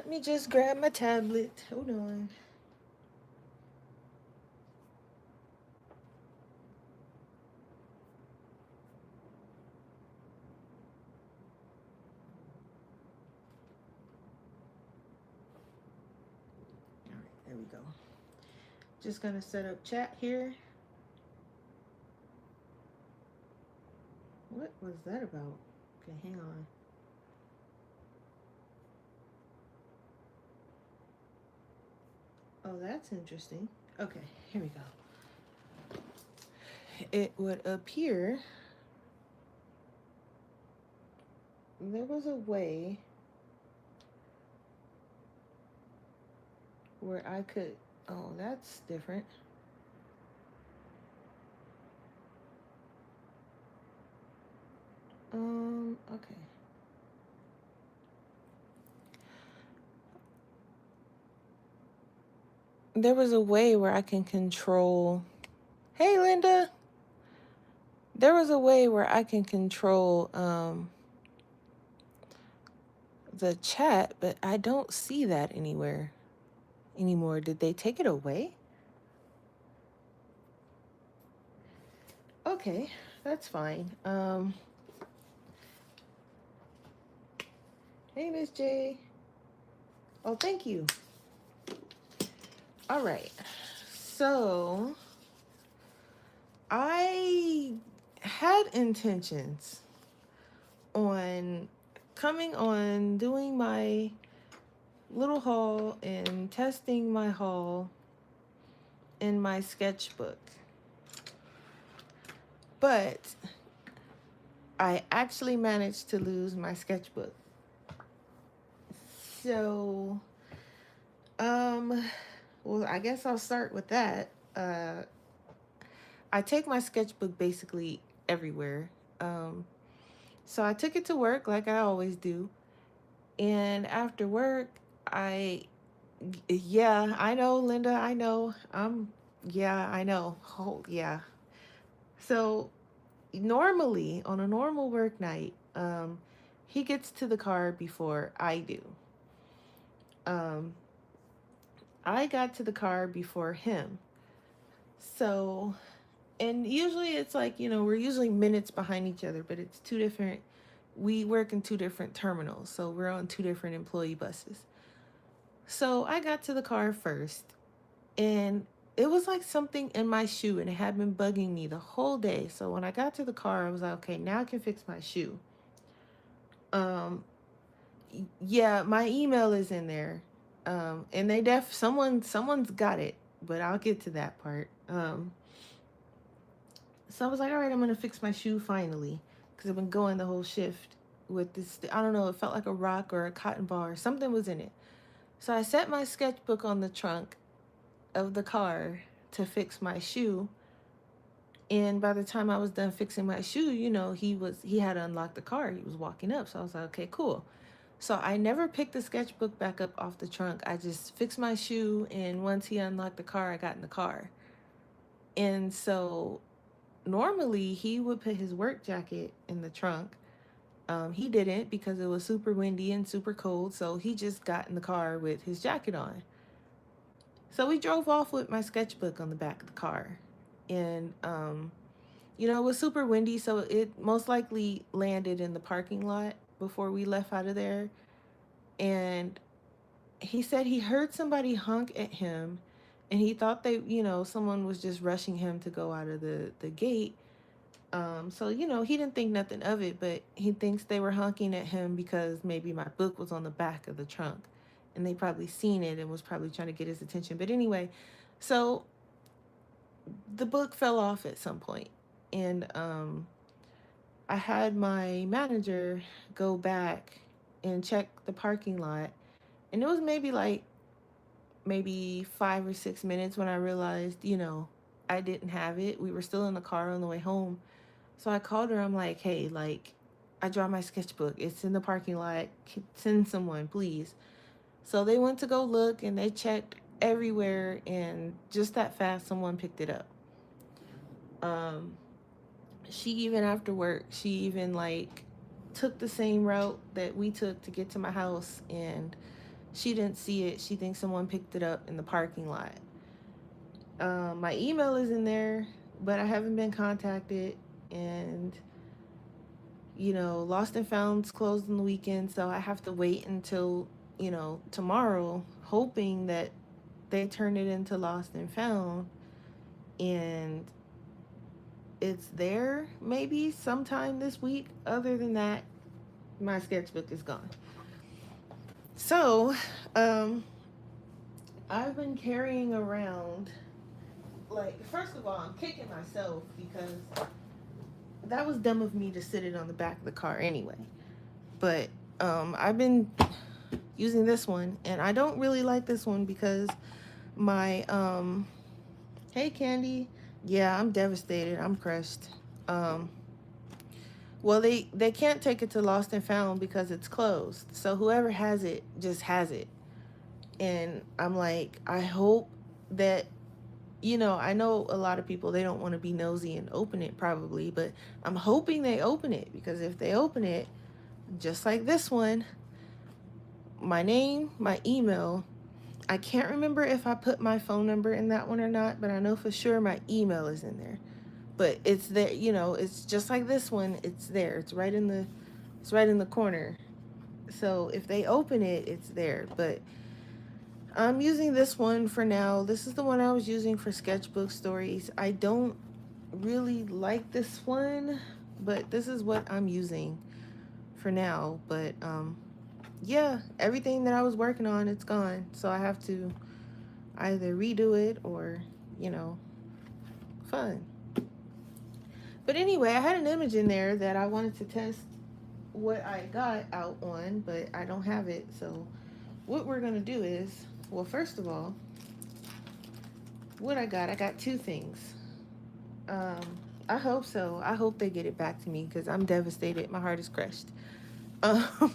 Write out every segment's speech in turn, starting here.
Let me just grab my tablet. Hold on. All right, there we go. Just gonna set up chat here. What was that about? Okay, hang on. Oh, that's interesting. Okay, here we go. It would appear there was a way where I could. Oh, that's different. Okay. There was a way where I can control. Hey, Linda. There was a way where I can control the chat, but I don't see that anywhere anymore. Did they take it away? Okay, that's fine. Hey, Miss J. Oh, thank you. All right. So I had intentions on coming on, doing my little haul and testing my haul in my sketchbook. But I actually managed to lose my sketchbook. So, well, I guess I'll start with that. I take my sketchbook basically everywhere. Um, so I took it to work like I always do. And after work, yeah, I know, Linda, I know. Yeah, I know. Oh, yeah. So normally on a normal work night, he gets to the car before I do. Um, I got to the car before him. So, and usually it's like, we're usually minutes behind each other, but it's two different, we work in two different terminals. So we're on two different employee buses. So I got to the car first, and it was like something in my shoe, and it had been bugging me the whole day. So when I got to the car, I was like, okay, now I can fix my shoe. Um, yeah, my email is in there. And someone's got it, but I'll get to that part. So I was like, all right, I'm gonna fix my shoe finally, because I've been going the whole shift with this. I don't know, it felt like a rock or a cotton ball or something was in it. So I set my sketchbook on the trunk of the car to fix my shoe. And by the time I was done fixing my shoe, he had unlocked the car. He was walking up. So I was like, okay, cool. So I never picked the sketchbook back up off the trunk. I just fixed my shoe, and once he unlocked the car, I got in the car. And so normally he would put his work jacket in the trunk. He didn't, because it was super windy and super cold. So he just got in the car with his jacket on. So we drove off with my sketchbook on the back of the car. And, it was super windy. So it most likely landed in the parking lot before we left out of there. And he said he heard somebody honk at him, and he thought someone was just rushing him to go out of the gate. So, he didn't think nothing of it, but he thinks they were honking at him because maybe my book was on the back of the trunk, and they probably seen it and was probably trying to get his attention. But anyway, so the book fell off at some point, and I had my manager go back and check the parking lot, and it was maybe 5 or 6 minutes when I realized, I didn't have it. We were still in the car on the way home. So I called her. I'm like, hey, like, I dropped my sketchbook. It's in the parking lot. Send someone, please. So they went to go look, and they checked everywhere. And just that fast, someone picked it up. Um, she even after work, she even like took the same route that we took to get to my house, and She didn't see it. She thinks someone picked it up in the parking lot. My email is in there, but I haven't been contacted. And, Lost and Found's closed on the weekend, so I have to wait until, tomorrow, hoping that they turn it into Lost and Found and it's there maybe sometime this week. Other than that, my sketchbook is gone. So, I've been carrying around, like, first of all, I'm kicking myself because that was dumb of me to sit it on the back of the car anyway. But I've been using this one, and I don't really like this one because my hey Candy, yeah, I'm devastated. I'm crushed. Um, well, they can't take it to Lost and Found because it's closed. So whoever has it just has it, and I'm like, I hope that I know a lot of people, they don't want to be nosy and open it probably, but I'm hoping they open it, because if they open it, just like this one, my name, my email, I can't remember if I put my phone number in that one or not, but I know for sure my email is in there. But it's there, it's just like this one, it's there. It's right in the corner. So if they open it, it's there. But I'm using this one for now. This is the one I was using for sketchbook stories. I don't really like this one, but this is what I'm using for now. But yeah, everything that I was working on, it's gone. So I have to either redo it or, you know, fun. But anyway, I had an image in there that I wanted to test what I got out on, but I don't have it. So what we're going to do is, well, first of all, what I got two things. Um, I hope so. I hope they get it back to me because I'm devastated. My heart is crushed. Um,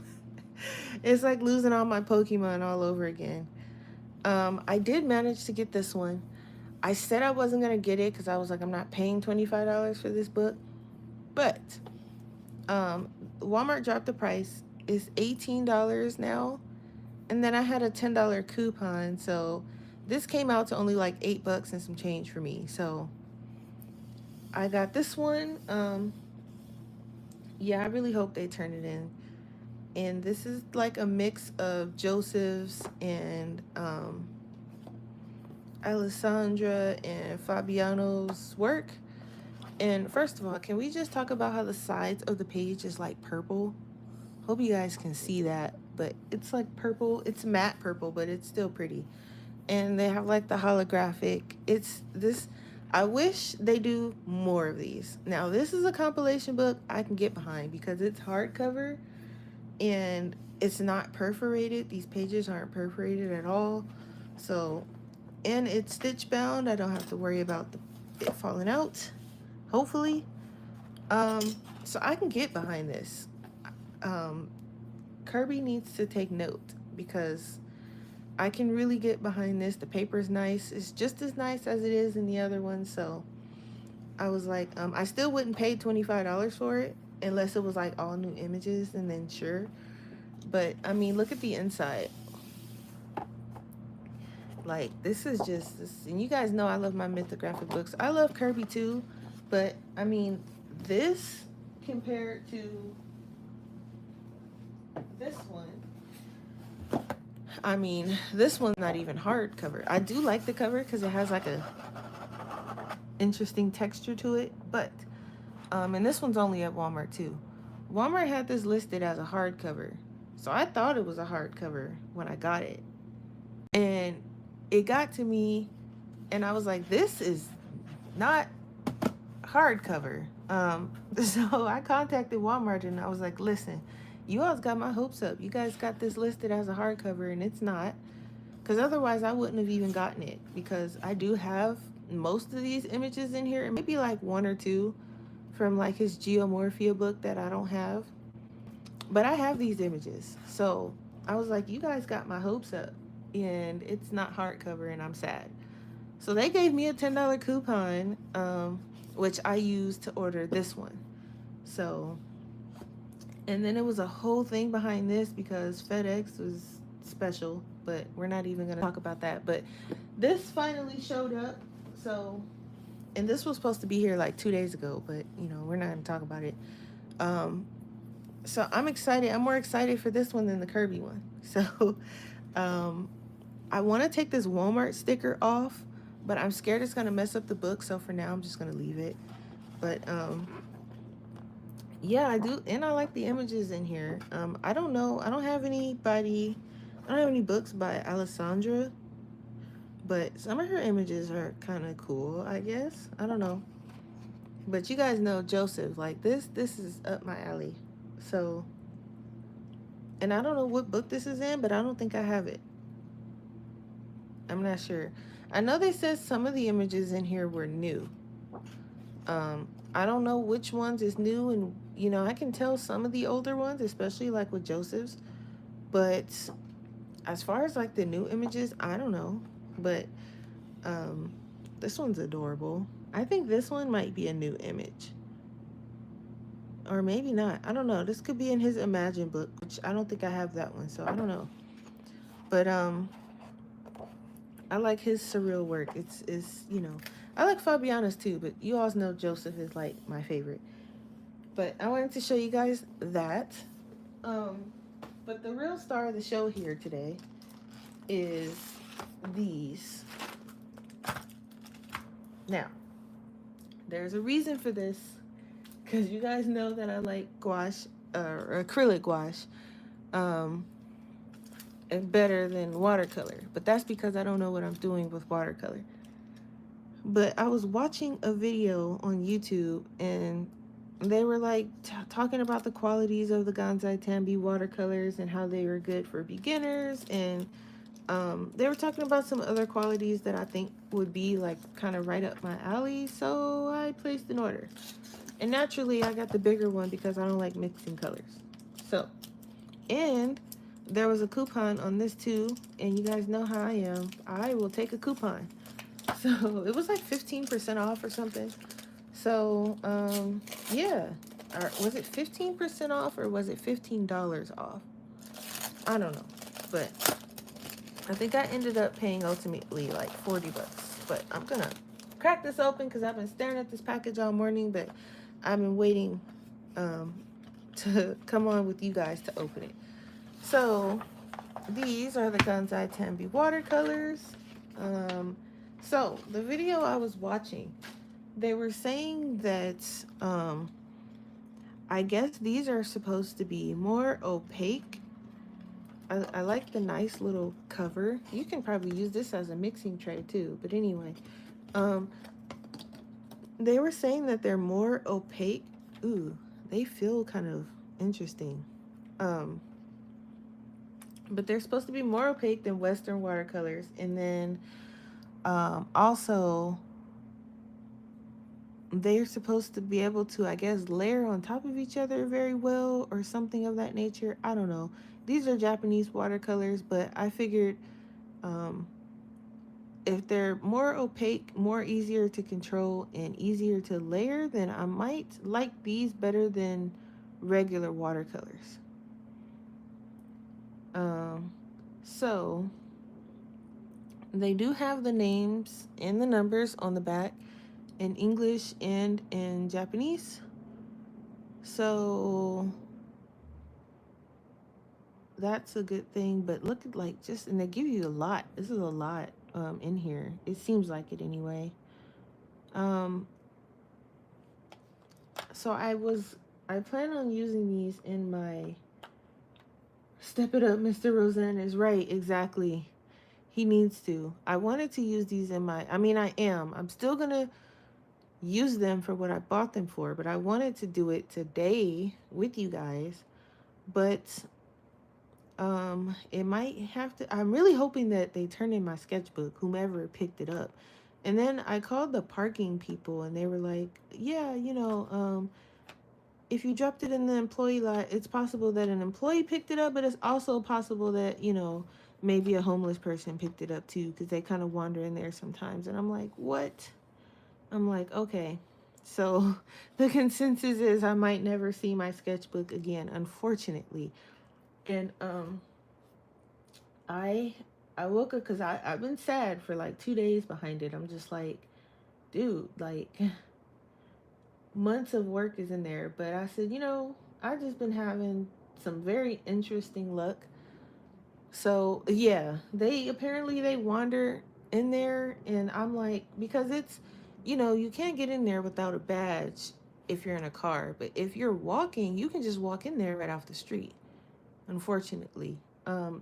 it's like losing all my Pokemon all over again. I did manage to get this one. I said I wasn't going to get it because I was like, I'm not paying $25 for this book. But Walmart dropped the price. It's $18 now. And then I had a $10 coupon. So this came out to only like $8 and some change for me. So I got this one. Yeah, I really hope they turn it in. And this is like a mix of Joseph's and Alessandra and Fabiano's work. And first of all, can we just talk about how the sides of the page is like purple? Hope you guys can see that, but it's like purple. It's matte purple, but it's still pretty. And they have like the holographic. It's this. I wish they do more of these. Now, this is a compilation book I can get behind because it's hardcover and it's not perforated. These pages aren't perforated at all. So, and it's stitch bound. I don't have to worry about it falling out, hopefully. So I can get behind this. Um, Kirby needs to take note because I can really get behind this. The paper's nice. It's just as nice as it is in the other one. So I was like, I still wouldn't pay $25 for it unless it was like all new images, and then sure. But I mean, look at the inside. Like, this is just this, and you guys know I love my mythographic books. I love Kirby too, but I mean, this compared to this one, I mean, this one's not even hardcover. I do like the cover because it has like a interesting texture to it, but and this one's only at Walmart too. Walmart had this listed as a hardcover, so I thought it was a hardcover when I got it, and it got to me, and I was like, this is not hardcover. So I contacted Walmart and I was like, listen, you all got my hopes up. You guys got this listed as a hardcover and it's not. Because otherwise I wouldn't have even gotten it, because I do have most of these images in here. It may be like one or two from like his Geomorphia book that I don't have. But I have these images. So I was like, you guys got my hopes up and it's not hardcover and I'm sad. So they gave me a $10 coupon, which I used to order this one. So, and then it was a whole thing behind this because FedEx was special. but we're not even gonna talk about that. But this finally showed up. So, and this was supposed to be here like 2 days ago, but we're not gonna talk about it. Um, so I'm excited. I'm more excited for this one than the Kirby one. So, um, I want to take this Walmart sticker off, but I'm scared it's gonna mess up the book. So for now, I'm just gonna leave it. But yeah, I do, and I like the images in here. I don't know. I don't have anybody. I don't have any books by Alessandra, but some of her images are kind of cool. I guess I don't know. But you guys know Joseph. Like this. This is up my alley. So, and I don't know what book this is in, but I don't think I have it. I'm not sure. I know they said some of the images in here were new. I don't know which ones is new, and I can tell some of the older ones, especially like with Joseph's. But as far as like the new images, I don't know. But um, this one's adorable. I think this one might be a new image, or maybe not. I don't know. This could be in his Imagine book, which I don't think I have that one, so I don't know. But I like his surreal work. It's I like Fabiana's too, but you all know Joseph is like my favorite. But I wanted to show you guys that. Um, but the real star of the show here today is these. Now, there's a reason for this, because you guys know that I like gouache or acrylic gouache better than watercolor. But that's because I don't know what I'm doing with watercolor. But I was watching a video on YouTube, and they were like talking about the qualities of the Gansai Tambi watercolors and how they were good for beginners, and they were talking about some other qualities that I think would be like kind of right up my alley. So I placed an order, and naturally I got the bigger one because I don't like mixing colors. So, and there was a coupon on this too, and you guys know how I am. I will take a coupon. So it was like 15% off or something. So yeah, or was it 15% off, or was it $15 off? I don't know, but I think I ended up paying ultimately like 40 bucks. But I'm gonna crack this open because I've been staring at this package all morning, but I've been waiting to come on with you guys to open it. So these are the Gansai Tambi watercolors. So the video I was watching, they were saying that I guess these are supposed to be more opaque. I like the nice little cover. You can probably use this as a mixing tray too. But anyway, they were saying that they're more opaque. Ooh, they feel kind of interesting. But they're supposed to be more opaque than Western watercolors. And then also, they're supposed to be able to, I guess, layer on top of each other very well or something of that nature. I don't know. These are Japanese watercolors, but I figured if they're more opaque, more easier to control, and easier to layer, then I might like these better than regular watercolors. So they do have the names and the numbers on the back in English and in Japanese. So that's a good thing. But look at like just, and they give you a lot. This is a lot in here. It seems like it anyway. So I plan on using these in my Step It Up, Mr. Roseanne is right, exactly. He needs to. I wanted to use these in my, I mean, I am. I'm still going to use them for what I bought them for, but I wanted to do it today with you guys. But it might have to, I'm really hoping that they turn in my sketchbook, whomever picked it up. And then I called the parking people, and they were like, yeah, if you dropped it in the employee lot, it's possible that an employee picked it up, but it's also possible that, maybe a homeless person picked it up too, because they kind of wander in there sometimes. And I'm like, what? I'm like, okay. So the consensus is I might never see my sketchbook again, unfortunately. And I I woke up because I've been sad for like 2 days behind it. I'm just like, dude, like months of work is in there. But I said, I just been having some very interesting luck. So yeah, they wander in there, and I'm like, because it's, you can't get in there without a badge if you're in a car, but if you're walking, you can just walk in there right off the street. Unfortunately,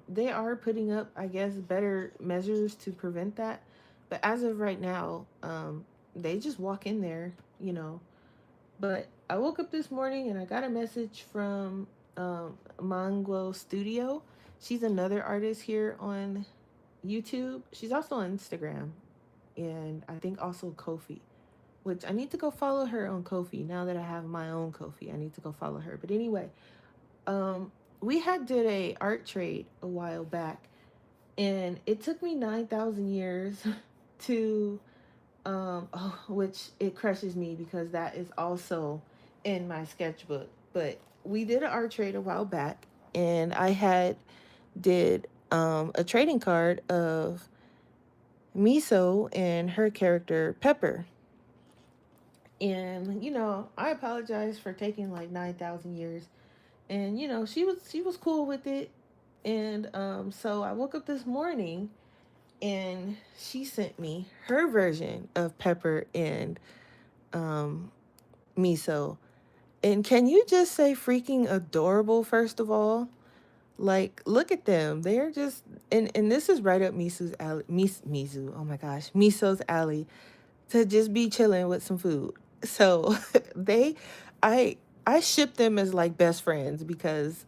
they are putting up, I guess, better measures to prevent that, but as of right now, they just walk in there, you know. But I woke up this morning and I got a message from Mongo Studio. She's another artist here on YouTube. She's also on Instagram and I think also Kofi, which I need to go follow her on Kofi now that I have my own Kofi. I need to go follow her. But anyway, um, we had did a art trade a while back, and it took me 9,000 years to which it crushes me because that is also in my sketchbook. But we did an art trade a while back, and I had did a trading card of Miso and her character Pepper. And I apologize for taking like 9,000 years. And she was cool with it. And so I woke up this morning and she sent me her version of Pepper and um Miso. And can you just say freaking adorable first of all? Like, look at them. They're just and this is right up Misu's alley. Misu. Oh my gosh, Miso's alley to just be chilling with some food. So they, I, I ship them as like best friends because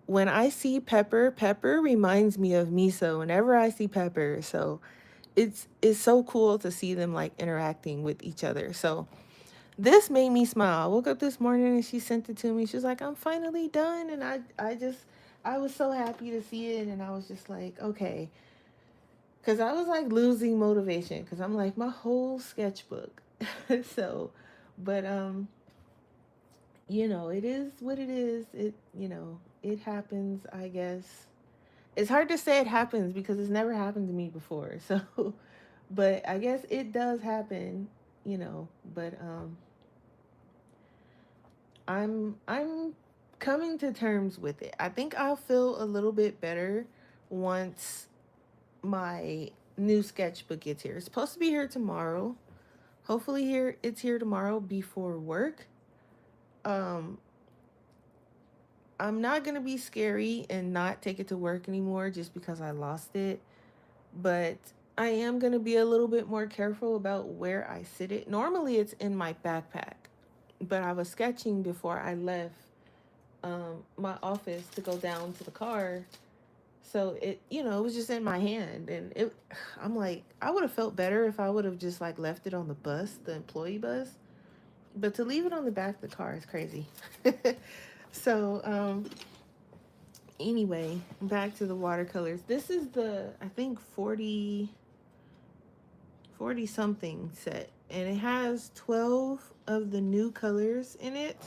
when I see Pepper, Pepper reminds me of Miso whenever I see Pepper. So it's so cool to see them like interacting with each other. So this made me smile. I woke up this morning and she sent it to me. She was like, "I'm finally done," and I was so happy to see it, and I was just like, okay, because I was like losing motivation because I'm like my whole sketchbook. So, but it is what it is. It happens. I guess it's hard to say it happens because it's never happened to me before. So, but I guess it does happen. But I'm coming to terms with it. I think I'll feel a little bit better once my new sketchbook gets here. It's supposed to be here tomorrow. Hopefully it's here tomorrow before work. Um I'm not going to be scary and not take it to work anymore just because I lost it, but I am going to be a little bit more careful about where I sit it. Normally it's in my backpack, but I was sketching before I left my office to go down to the car. So it was just in my hand, and I'm like, I would have felt better if I would have just like left it on the bus, the employee bus. But to leave it on the back of the car is crazy. So, anyway, back to the watercolors. This is the, I think, 40 something set, and it has 12 of the new colors in it.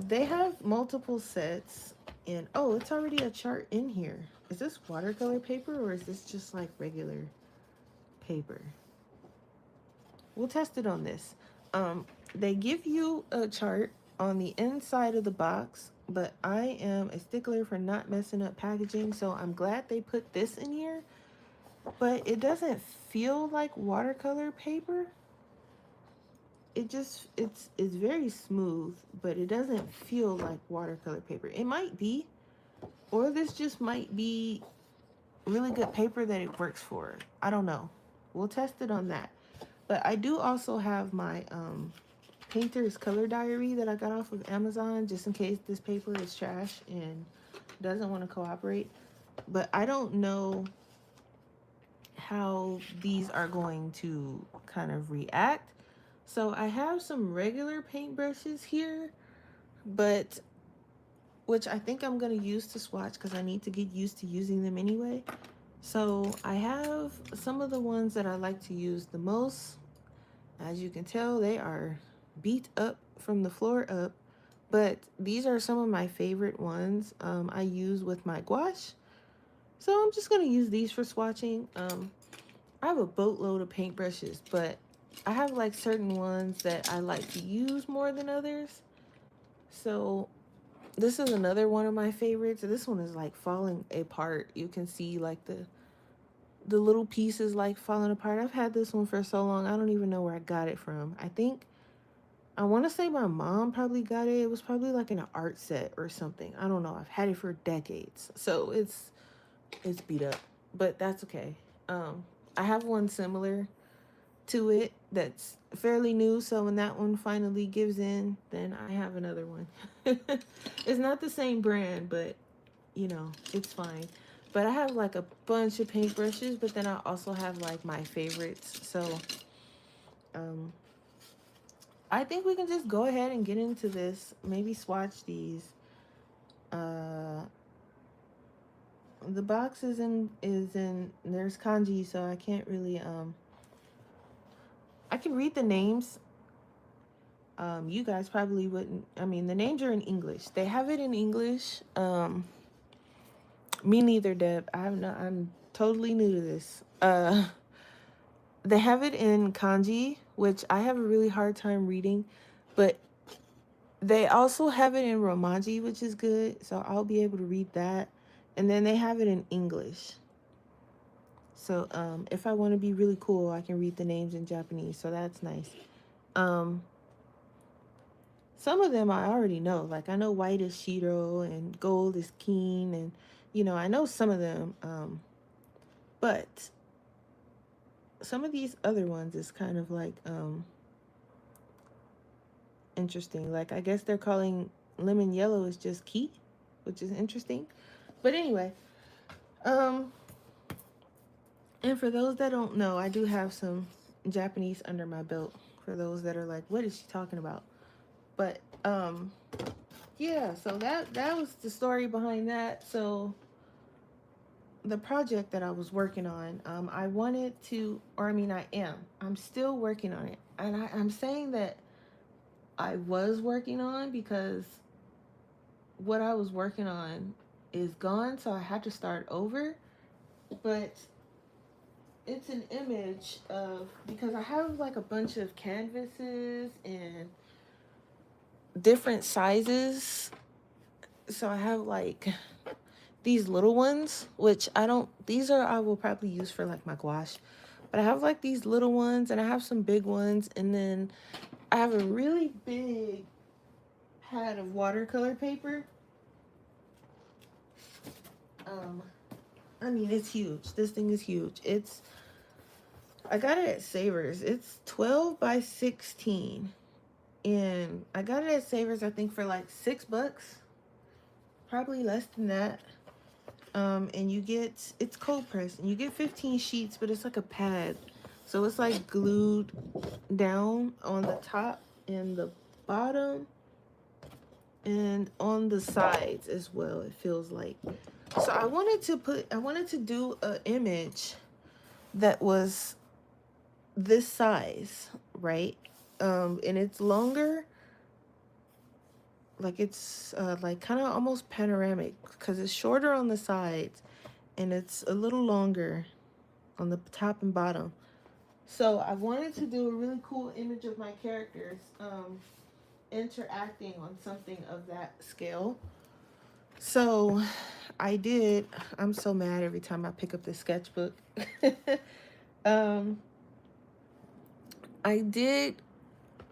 They have multiple sets, and oh, it's already a chart in here. Is this watercolor paper or is this just like regular paper? We'll test it on this. They give you a chart on the inside of the box, but I am a stickler for not messing up packaging, so I'm glad they put this in here. But it doesn't feel like watercolor paper. It's very smooth, but it doesn't feel like watercolor paper. It might be, or this just might be really good paper that it works for. I don't know. We'll test it on that. But I do also have my painter's color diary that I got off of Amazon just in case this paper is trash and doesn't want to cooperate. But I don't know how these are going to kind of react. So I have some regular paintbrushes here, but which I think I'm going to use to swatch because I need to get used to using them anyway. So I have some of the ones that I like to use the most. As you can tell, they are beat up from the floor up, but these are some of my favorite ones I use with my gouache. So I'm just gonna use these for swatching. I have a boatload of paintbrushes, but I have like certain ones that I like to use more than others. So this is another one of my favorites. This one is like falling apart. You can see like the little pieces like falling apart. I've had this one for so long. I don't even know where I got it from. I want to say my mom probably got it. It was probably like in an art set or something. I don't know. I've had it for decades. So it's beat up, but that's okay. I have one similar to it that's fairly new. So when that one finally gives in, then I have another one. It's not the same brand, but it's fine. But I have like a bunch of paintbrushes, but then I also have like my favorites. So um, I think we can just go ahead and get into this. Maybe swatch these. Uh, the box is in there's kanji, so I can't really I can read the names. You guys probably wouldn't. I mean, the names are in English. They have it in English. Me neither, Deb. I'm totally new to this. They have it in kanji, which I have a really hard time reading, but they also have it in romaji, which is good. So I'll be able to read that. And then they have it in English. So if I want to be really cool, I can read the names in Japanese. So that's nice. Um, some of them I already know. Like I know white is Shiro and gold is Keen, and I know some of them. But some of these other ones is kind of like interesting. Like I guess they're calling lemon yellow is just Key, which is interesting. But anyway, um, and for those that don't know, I do have some Japanese under my belt. For those that are like, what is she talking about? But yeah, so that was the story behind that. So the project that I was working on, I wanted to, or I mean, I'm still working on it, and I'm saying that I was working on because what I was working on is gone, so I had to start over. But it's an image of, because I have like a bunch of canvases and different sizes. So I have like these little ones, which these are, I will probably use for like my gouache. But I have like these little ones and I have some big ones. And then I have a really big pad of watercolor paper. Um, I mean, it's huge. This thing is huge. I got it at Savers. It's 12 by 16. And I got it at Savers, I think, for like $6. Probably less than that. And it's cold pressed, and you get 15 sheets, but it's like a pad. So it's like glued down on the top and the bottom and on the sides as well, it feels like. So I wanted to do an image that was this size, right? And it's longer, like it's like kind of almost panoramic because it's shorter on the sides and it's a little longer on the top and bottom. So I wanted to do a really cool image of my characters interacting on something of that scale. So I did. I'm so mad every time I pick up the sketchbook. um, I did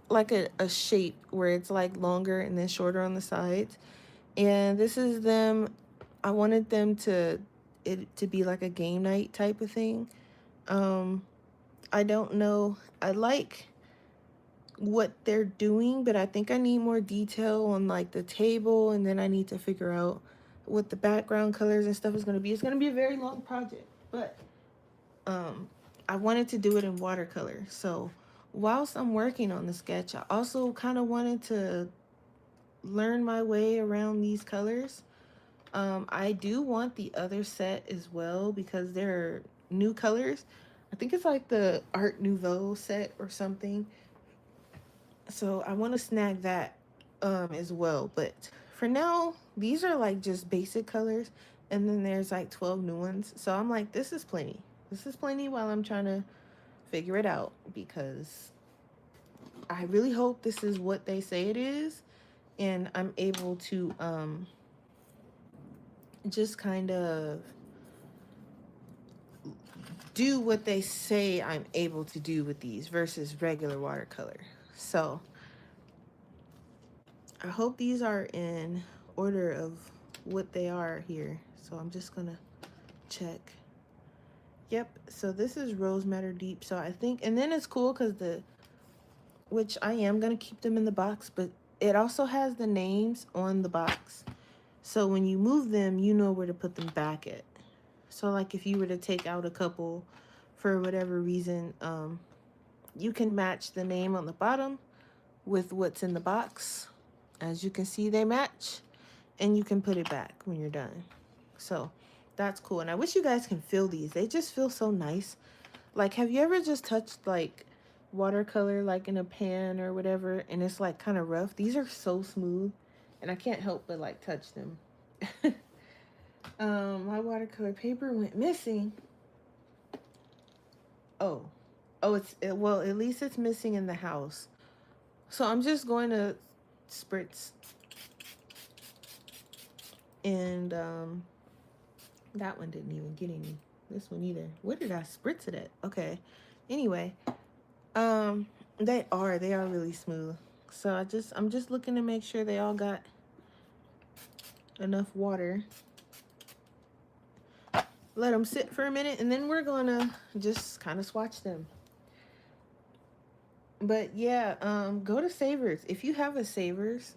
like a shape where it's like longer and then shorter on the sides. And this is them. I wanted them to it to be like a game night type of thing. Um, I don't know. I like what they're doing, but I think I need more detail on like the table, and then I need to figure out what the background colors and stuff is going to be. It's going to be a very long project, but um I wanted to do it in watercolor. So whilst I'm working on the sketch, I also kind of wanted to learn my way around these colors. I do want the other set as well because they're new colors. I think it's like the Art Nouveau set or something. So I want to snag that as well. But for now, these are like just basic colors. and then there's like 12 new ones. So I'm like, this is plenty. This is plenty while I'm trying to figure it out, because I really hope this is what they say it is, and I'm able to just kind of do what they say I'm able to do with these versus regular watercolor. So I hope these are in order of what they are here. So I'm just gonna check. Yep, so this is Rose Madder Deep. So I think, and then it's cool because which I am gonna keep them in the box, but it also has the names on the box. So when you move them, you know where to put them back at. So like if you were to take out a couple for whatever reason, you can match the name on the bottom with what's in the box. As you can see, they match, and you can put it back when you're done. So that's cool. And I wish you guys can feel these. They just feel so nice. Like, have you ever just touched like watercolor like in a pan or whatever, and it's like kind of rough? These are so smooth, and I can't help but like touch them. My watercolor paper went missing. Oh, well, at least it's missing in the house. So I'm just going to spritz, and that one didn't even get any. This one either. Where did I spritz it at? Okay. Anyway, um, they are really smooth. So I'm just looking to make sure they all got enough water. Let them sit for a minute, and then we're gonna just kind of swatch them. But yeah, go to Savers. If you have a Savers,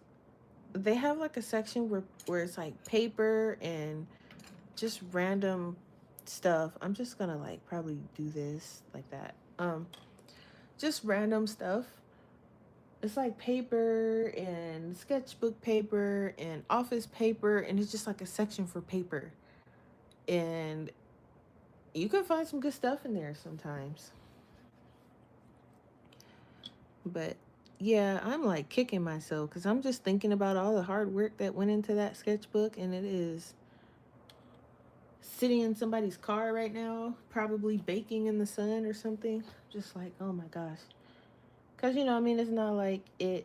they have like a section where it's like paper and just random stuff. I'm just gonna like probably do this like that. Just random stuff. It's like paper and sketchbook paper and office paper, and it's just like a section for paper. And you can find some good stuff in there sometimes. But yeah, I'm like kicking myself because I'm just thinking about all the hard work that went into that sketchbook, and it is sitting in somebody's car right now, probably baking in the sun or something. Just like, oh my gosh. Because, I mean, it's not like it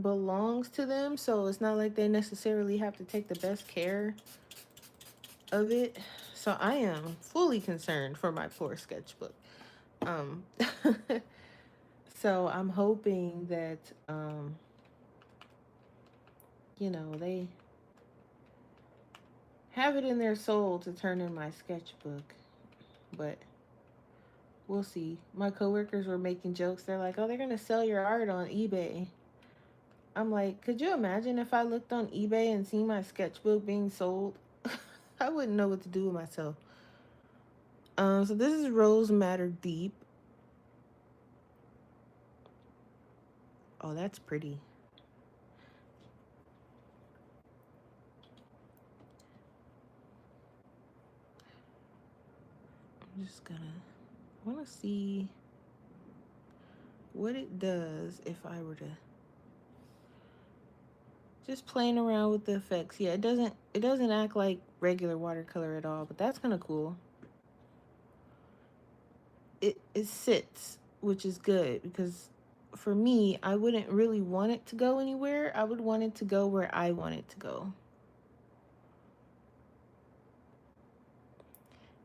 belongs to them, so it's not like they necessarily have to take the best care of it. So I am fully concerned for my poor sketchbook. Um, so I'm hoping that, they have it in their soul to turn in my sketchbook. But we'll see. My coworkers were making jokes. They're like, oh, they're going to sell your art on eBay. I'm like, could you imagine if I looked on eBay and seen my sketchbook being sold? I wouldn't know what to do with myself. So this is Rose Madder Deep. Oh, that's pretty. I'm just gonna want to see what it does if I were to just playing around with the effects. Yeah, it doesn't act like regular watercolor at all, but that's kind of cool. It sits, which is good, because for me, I wouldn't really want it to go anywhere. I would want it to go where I want it to go.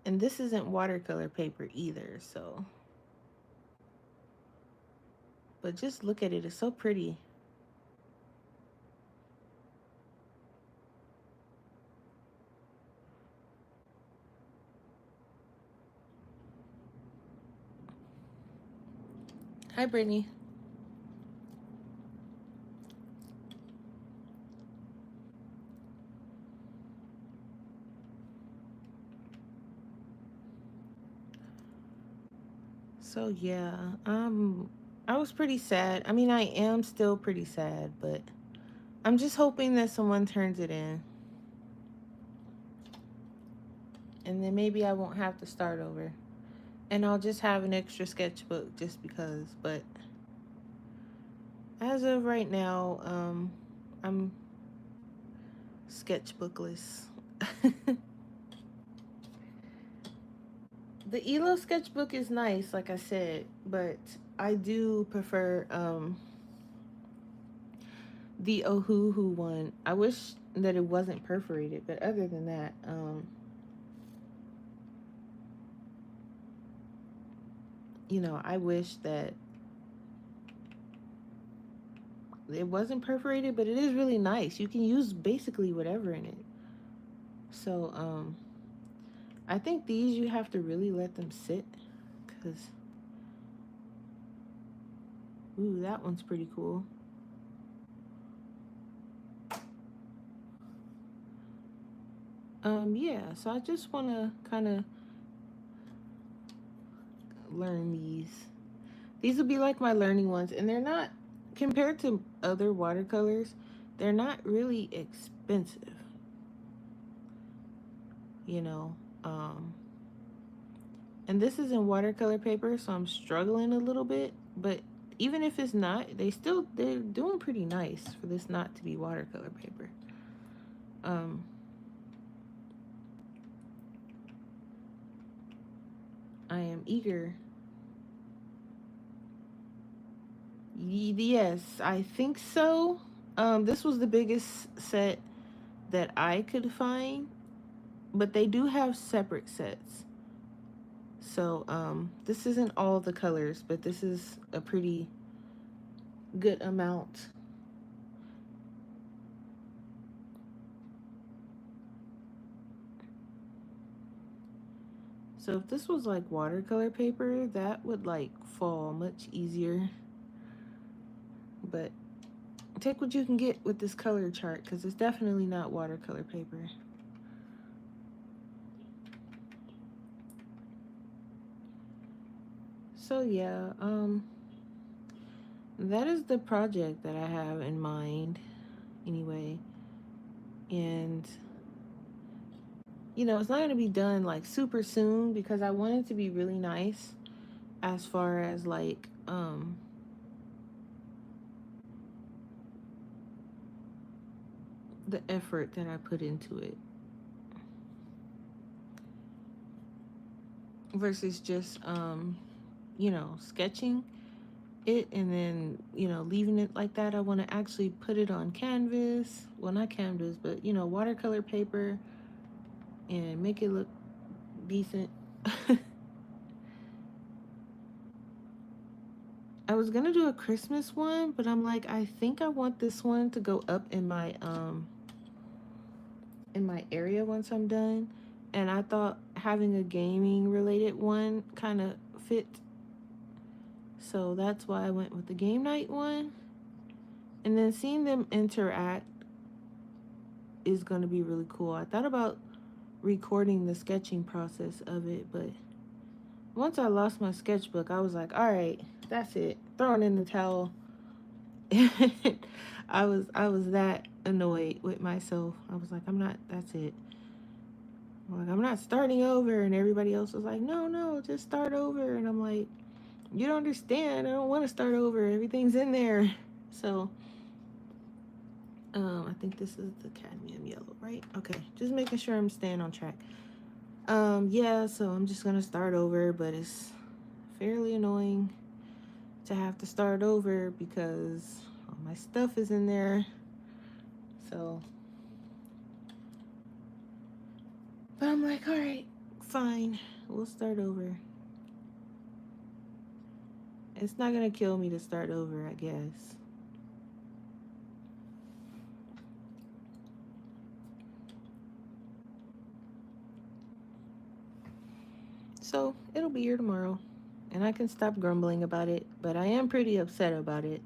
And this isn't watercolor paper either, so. But just look at it, it's so pretty. Hi, Brittany. So yeah, I was pretty sad. I mean, I am still pretty sad, but I'm just hoping that someone turns it in. And then maybe I won't have to start over. And I'll just have an extra sketchbook just because. But as of right now, I'm sketchbookless. The Elo sketchbook is nice, like I said, but I do prefer the Ohuhu one. I wish that it wasn't perforated, but other than that, I wish that it wasn't perforated, but it is really nice. You can use basically whatever in it. So, I think these you have to really let them sit, cause ooh, that one's pretty cool. Yeah. So I just want to kind of learn these. These will be like my learning ones, and they're not compared to other watercolors. They're not really expensive, you know. Um, and this is in watercolor paper, so I'm struggling a little bit. But even if it's not, they're doing pretty nice for this not to be watercolor paper. Um, I am eager. Yes, I think so. This was the biggest set that I could find, but they do have separate sets. So this isn't all the colors, but this is a pretty good amount. So if this was like watercolor paper, that would like fall much easier. But take what you can get with this color chart, because it's definitely not watercolor paper. So yeah, that is the project that I have in mind anyway. And it's not going to be done like super soon because I want it to be really nice as far as like the effort that I put into it versus just sketching it and then leaving it like that. I want to actually put it on canvas, well, not canvas, but watercolor paper, and make it look decent. I was gonna do a Christmas one, but I'm like, I think I want this one to go up in my area once I'm done. And I thought having a gaming related one kind of fit. So that's why I went with the game night one. And then seeing them interact is going to be really cool. I thought about recording the sketching process of it, but once I lost my sketchbook, I was like, all right, that's it. Throwing in the towel. I was that annoyed with myself. I was like, that's it. Like, I'm not starting over. And everybody else was like, no, no, just start over. And I'm like, you don't understand. I don't want to start over. Everything's in there. So, I think this is the cadmium yellow, right? Okay, just making sure I'm staying on track. Yeah, so I'm just gonna start over, but it's fairly annoying to have to start over because all my stuff is in there. So, but I'm like, all right, fine, we'll start over. It's not gonna kill me to start over, I guess. So it'll be here tomorrow, and I can stop grumbling about it, but I am pretty upset about it.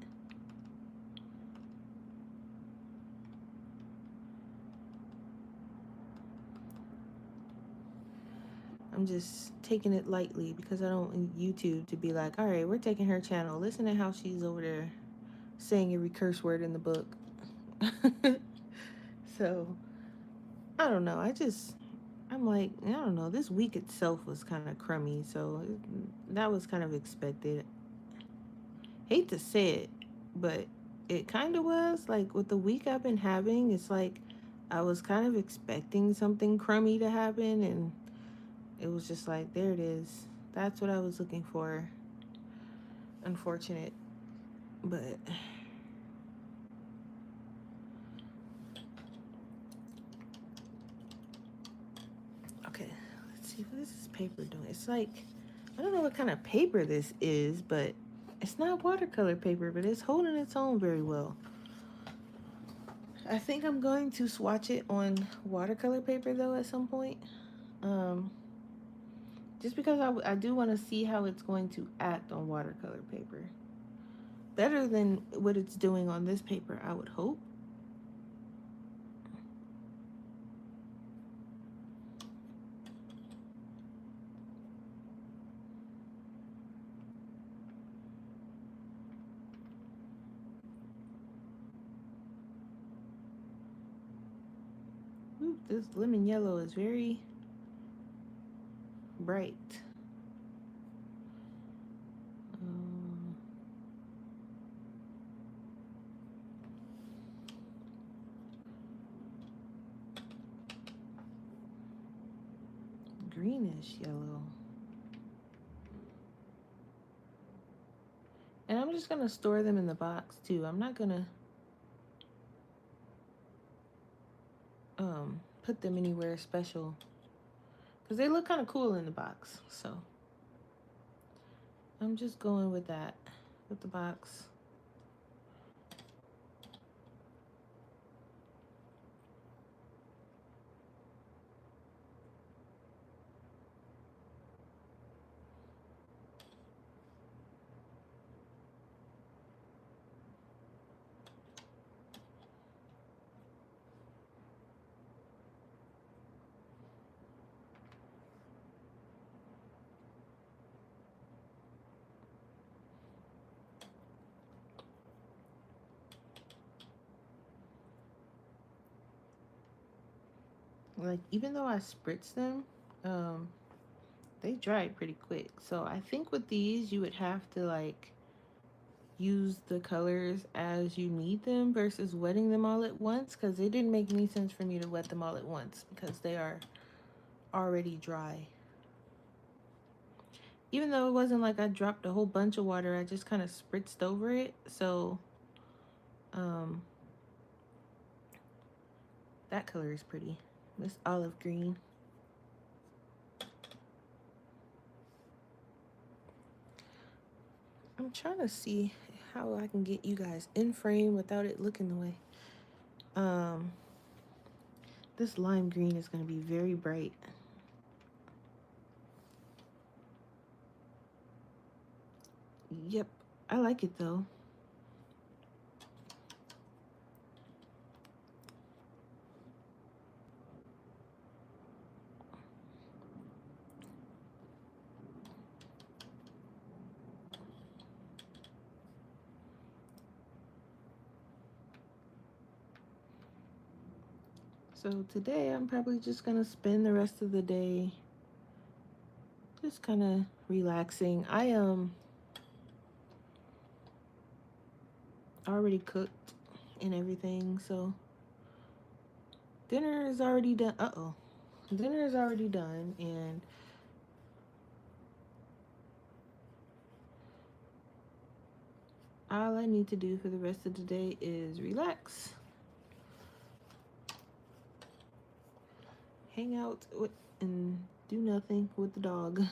I'm just taking it lightly because I don't want YouTube to be like, all right, we're taking her channel. Listen to how she's over there saying every curse word in the book. So, I don't know. I'm like, I don't know. This week itself was kind of crummy. So, that was kind of expected. Hate to say it, but it kind of was. Like, with the week I've been having, it's like I was kind of expecting something crummy to happen, and it was just like, there it is. That's what I was looking for. Unfortunate, but okay. Let's see, what is this paper doing? It's like, I don't know what kind of paper this is, but it's not watercolor paper, but it's holding its own very well. I think I'm going to swatch it on watercolor paper though at some point. Um, just because I do want to see how it's going to act on watercolor paper. Better than what it's doing on this paper, I would hope. Ooh, this lemon yellow is very bright. Um, Greenish yellow. And I'm just gonna store them in the box too. I'm not gonna put them anywhere special because they look kind of cool in the box. So I'm just going with that, with the box. Like, even though I spritz them, they dry pretty quick. So I think with these, you would have to like use the colors as you need them versus wetting them all at once, because it didn't make any sense for me to wet them all at once because they are already dry. Even though it wasn't like I dropped a whole bunch of water, I just kind of spritzed over it. So that color is pretty. This olive green. I'm trying to see how I can get you guys in frame without it looking the way. This lime green is going to be very bright. Yep, I like it though. So today I'm probably just going to spend the rest of the day just kind of relaxing. I already cooked and everything, so dinner is already done. Dinner is already done, and all I need to do for the rest of the day is relax, hang out with, and do nothing with the dog.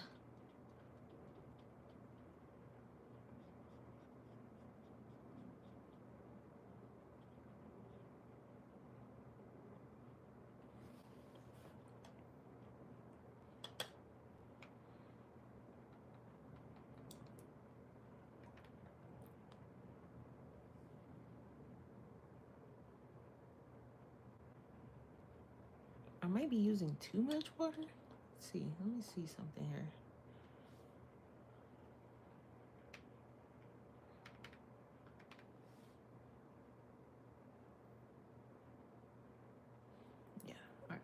I might be using too much water. Let's see. Let me see something here. Yeah. All right.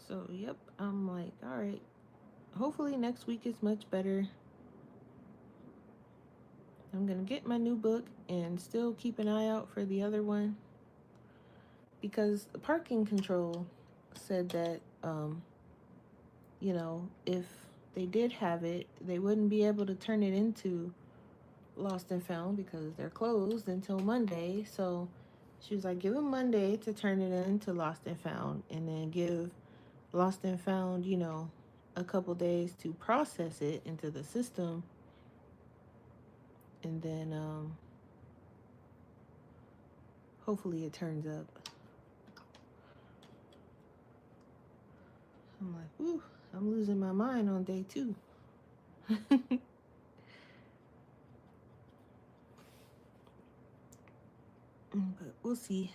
So, yep. I'm like, all right. Hopefully next week is much better. I'm gonna get my new book and still keep an eye out for the other one, because the parking control said that if they did have it, they wouldn't be able to turn it into Lost and Found because they're closed until Monday. So she was like, give them Monday to turn it into Lost and Found, and then give Lost and Found, a couple days to process it into the system, and then hopefully it turns up. I'm like, ooh, I'm losing my mind on day 2. But we'll see.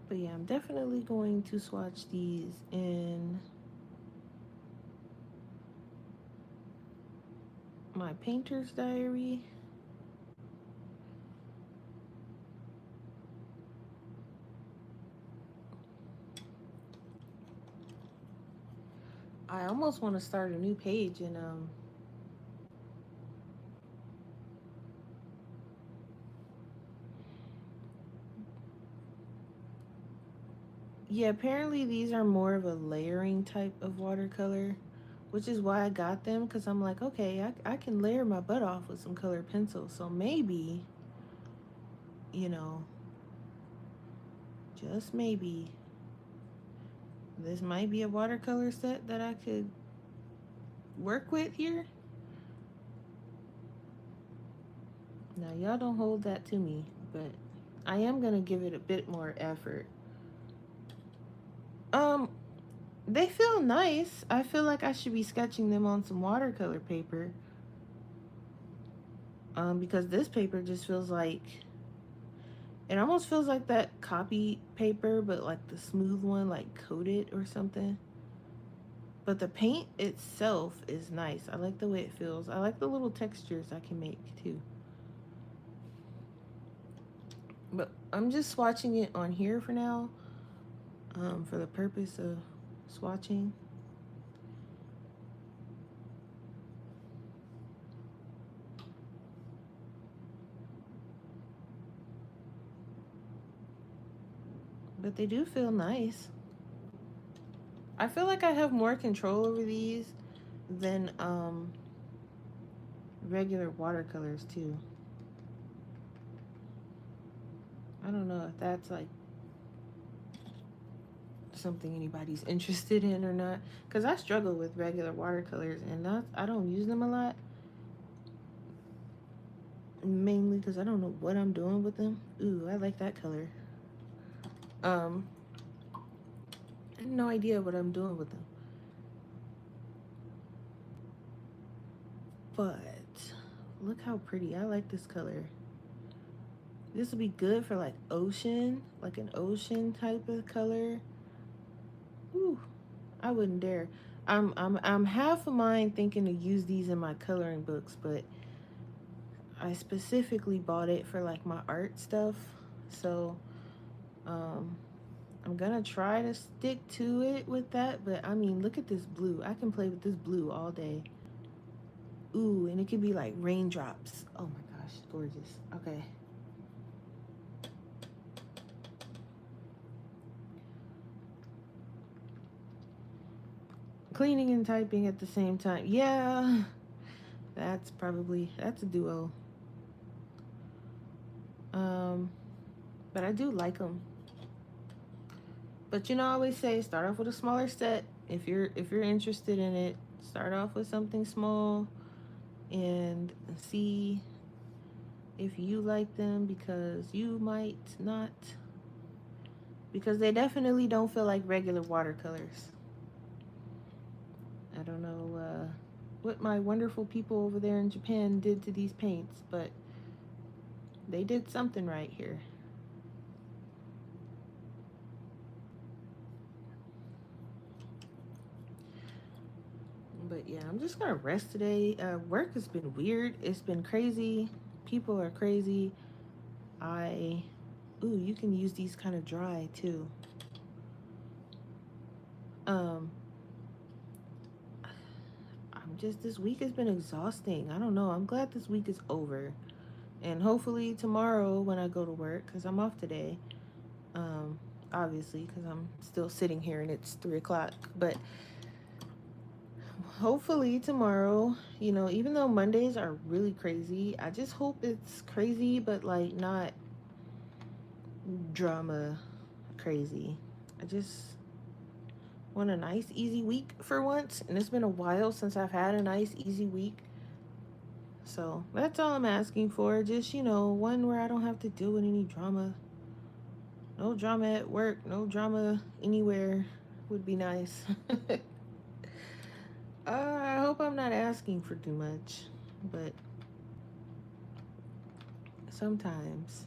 But yeah, I'm definitely going to swatch these in my painter's diary. I almost want to start a new page and yeah, apparently these are more of a layering type of watercolor, which is why I got them, because I'm like, okay, I can layer my butt off with some colored pencils. So maybe, you know, just maybe, this might be a watercolor set that I could work with here. Now, y'all don't hold that to me, but I am going to give it a bit more effort. Um, they feel nice. I feel like I should be sketching them on some watercolor paper. Because this paper just feels like, it almost feels like that copy paper, but like the smooth one, like coated or something. But the paint itself is nice. I like the way it feels. I like the little textures I can make too. But I'm just swatching it on here for now, for the purpose of swatching. But they do feel nice. I feel like I have more control over these than regular watercolors too. I don't know if that's like something anybody's interested in or not, because I struggle with regular watercolors and I don't use them a lot, mainly because I don't know what I'm doing with them. Ooh, I like that color. I have no idea what I'm doing with them, but look how pretty. I like this color. This would be good for like ocean, like an ocean type of color. Ooh, I wouldn't dare. I'm half of mine thinking to use these in my coloring books, but I specifically bought it for like my art stuff. So um I'm gonna try to stick to it with that, but I mean, look at this blue. I can play with this blue all day. Ooh, and it could be like raindrops. Oh my gosh, gorgeous. Okay. Cleaning and typing at the same time. Yeah, that's a duo. Um, but I do like them. But I always say start off with a smaller set. If you're interested in it, start off with something small and see if you like them, because you might not, because they definitely don't feel like regular watercolors. I don't know what my wonderful people over there in Japan did to these paints, but they did something right here. But yeah, I'm just gonna rest today. Work has been weird. It's been crazy. People are crazy. I Ooh, you can use these kind of dry too. Um, I'm just this week has been exhausting. I don't know. I'm glad this week is over, and hopefully tomorrow when I go to work, cause I'm off today. Um, Obviously, cause I'm still sitting here and it's 3 o'clock. But hopefully tomorrow, even though Mondays are really crazy, I just hope it's crazy, but like not drama crazy. I just want a nice, easy week for once. And it's been a while since I've had a nice, easy week. So that's all I'm asking for. Just, one where I don't have to deal with any drama. No drama at work, no drama anywhere would be nice. I hope I'm not asking for too much, but sometimes,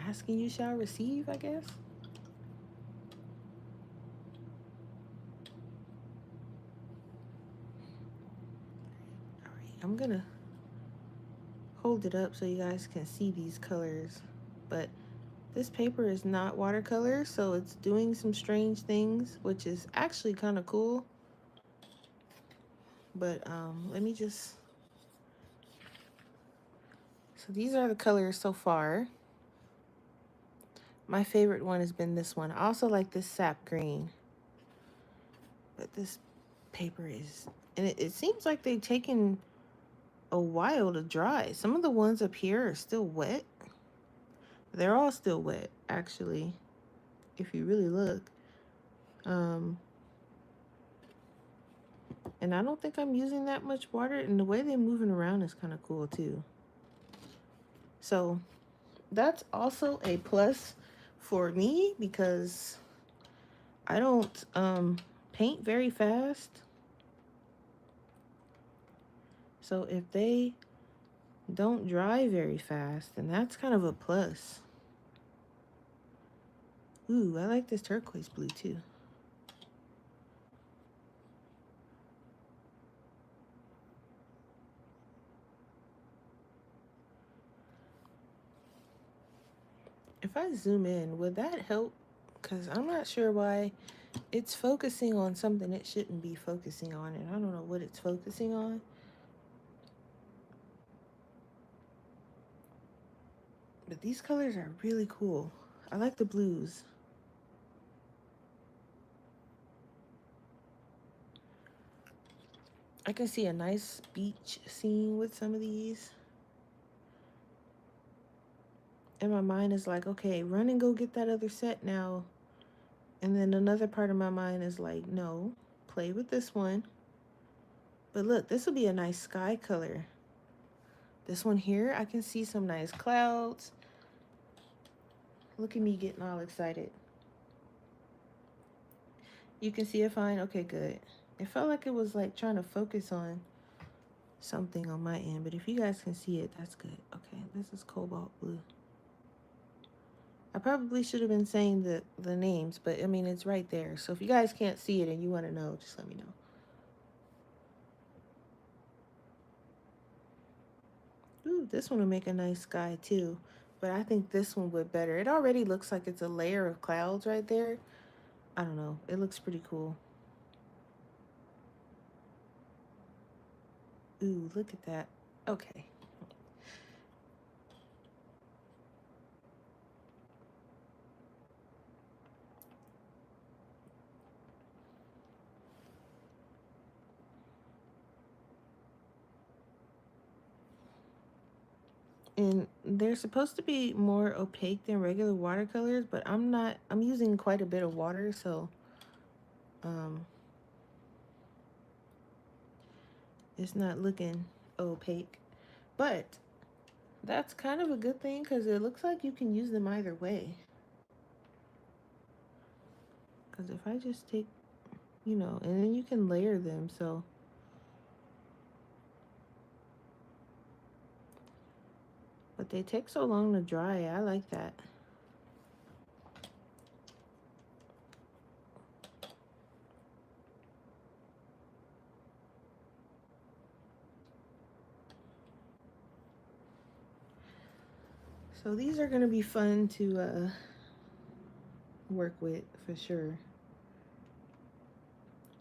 asking you shall receive, I guess. All right, I'm gonna hold it up so you guys can see these colors. But this paper is not watercolor, so it's doing some strange things, which is actually kind of cool. But let me just. So these are the colors so far. My favorite one has been this one. I also like this sap green. But this paper is. And it seems like they've taken a while to dry. Some of the ones up here are still wet. They're all still wet, actually, if you really look. Um, and I don't think I'm using that much water. And the way they're moving around is kind of cool, too. So that's also a plus for me because I don't paint very fast. So if they don't dry very fast, then that's kind of a plus. Ooh, I like this turquoise blue too. If I zoom in, would that help? Because I'm not sure why it's focusing on something it shouldn't be focusing on, and I don't know what it's focusing on. But these colors are really cool. I like the blues. I can see a nice beach scene with some of these. And my mind is like, okay, run and go get that other set now. And then another part of my mind is like, no, play with this one. But look, this will be a nice sky color. This one here, I can see some nice clouds. Look at me getting all excited. You can see it fine? Okay, good. It felt like it was like trying to focus on something on my end, but if you guys can see it, that's good. Okay, this is cobalt blue. I probably should have been saying the names, but I mean, it's right there. So if you guys can't see it and you want to know, just let me know. Ooh, this one will make a nice sky too, but I think this one would better. It already looks like it's a layer of clouds right there. I don't know. It looks pretty cool. Ooh, look at that. Okay. And they're supposed to be more opaque than regular watercolors, but I'm using quite a bit of water, so um, it's not looking opaque. But that's kind of a good thing because it looks like you can use them either way. Because if I just take, and then you can layer them, so. But they take so long to dry. I like that. So these are going to be fun to work with for sure.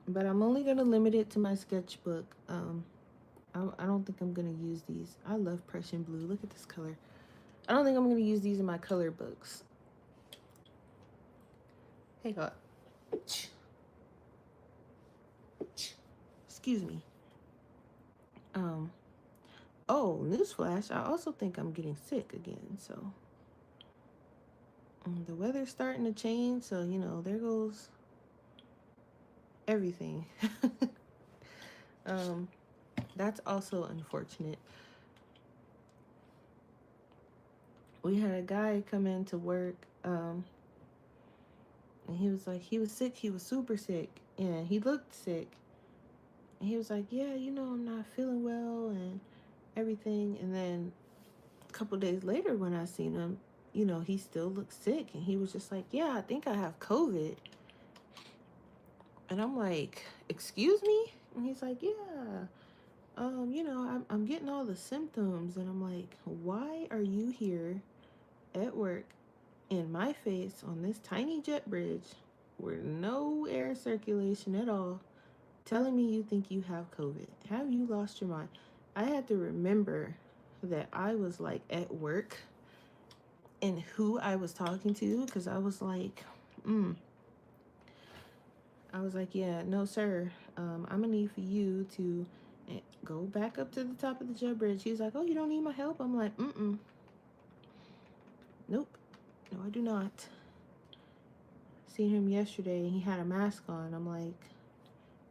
But I'm only going to limit it to my sketchbook. I don't think I'm going to use these. I love Prussian blue. Look at this color. I don't think I'm going to use these in my color books. Hey, God. Excuse me. Oh, newsflash. I also think I'm getting sick again. So the weather's starting to change. So, you know, there goes everything. That's also unfortunate. We had a guy come in to work, and he was like, he was sick. He was super sick, and he looked sick. And he was like, yeah, you know, I'm not feeling well and everything. And then a couple days later, when I seen him, you know, he still looked sick, and he was just like, yeah, I think I have COVID. And I'm like, excuse me? And he's like, yeah, you know, I'm getting all the symptoms. And I'm like, why are you here at work in my face on this tiny jet bridge with no air circulation at all, telling me you think you have COVID? Have you lost your mind? I had to remember that I was like at work and who I was talking to, because I was like, yeah, no, sir. I'm gonna need for you to go back up to the top of the jet bridge. He's like, oh, you don't need my help? I'm like, nope, no, I do not. Seen him yesterday, he had a mask on. I'm like,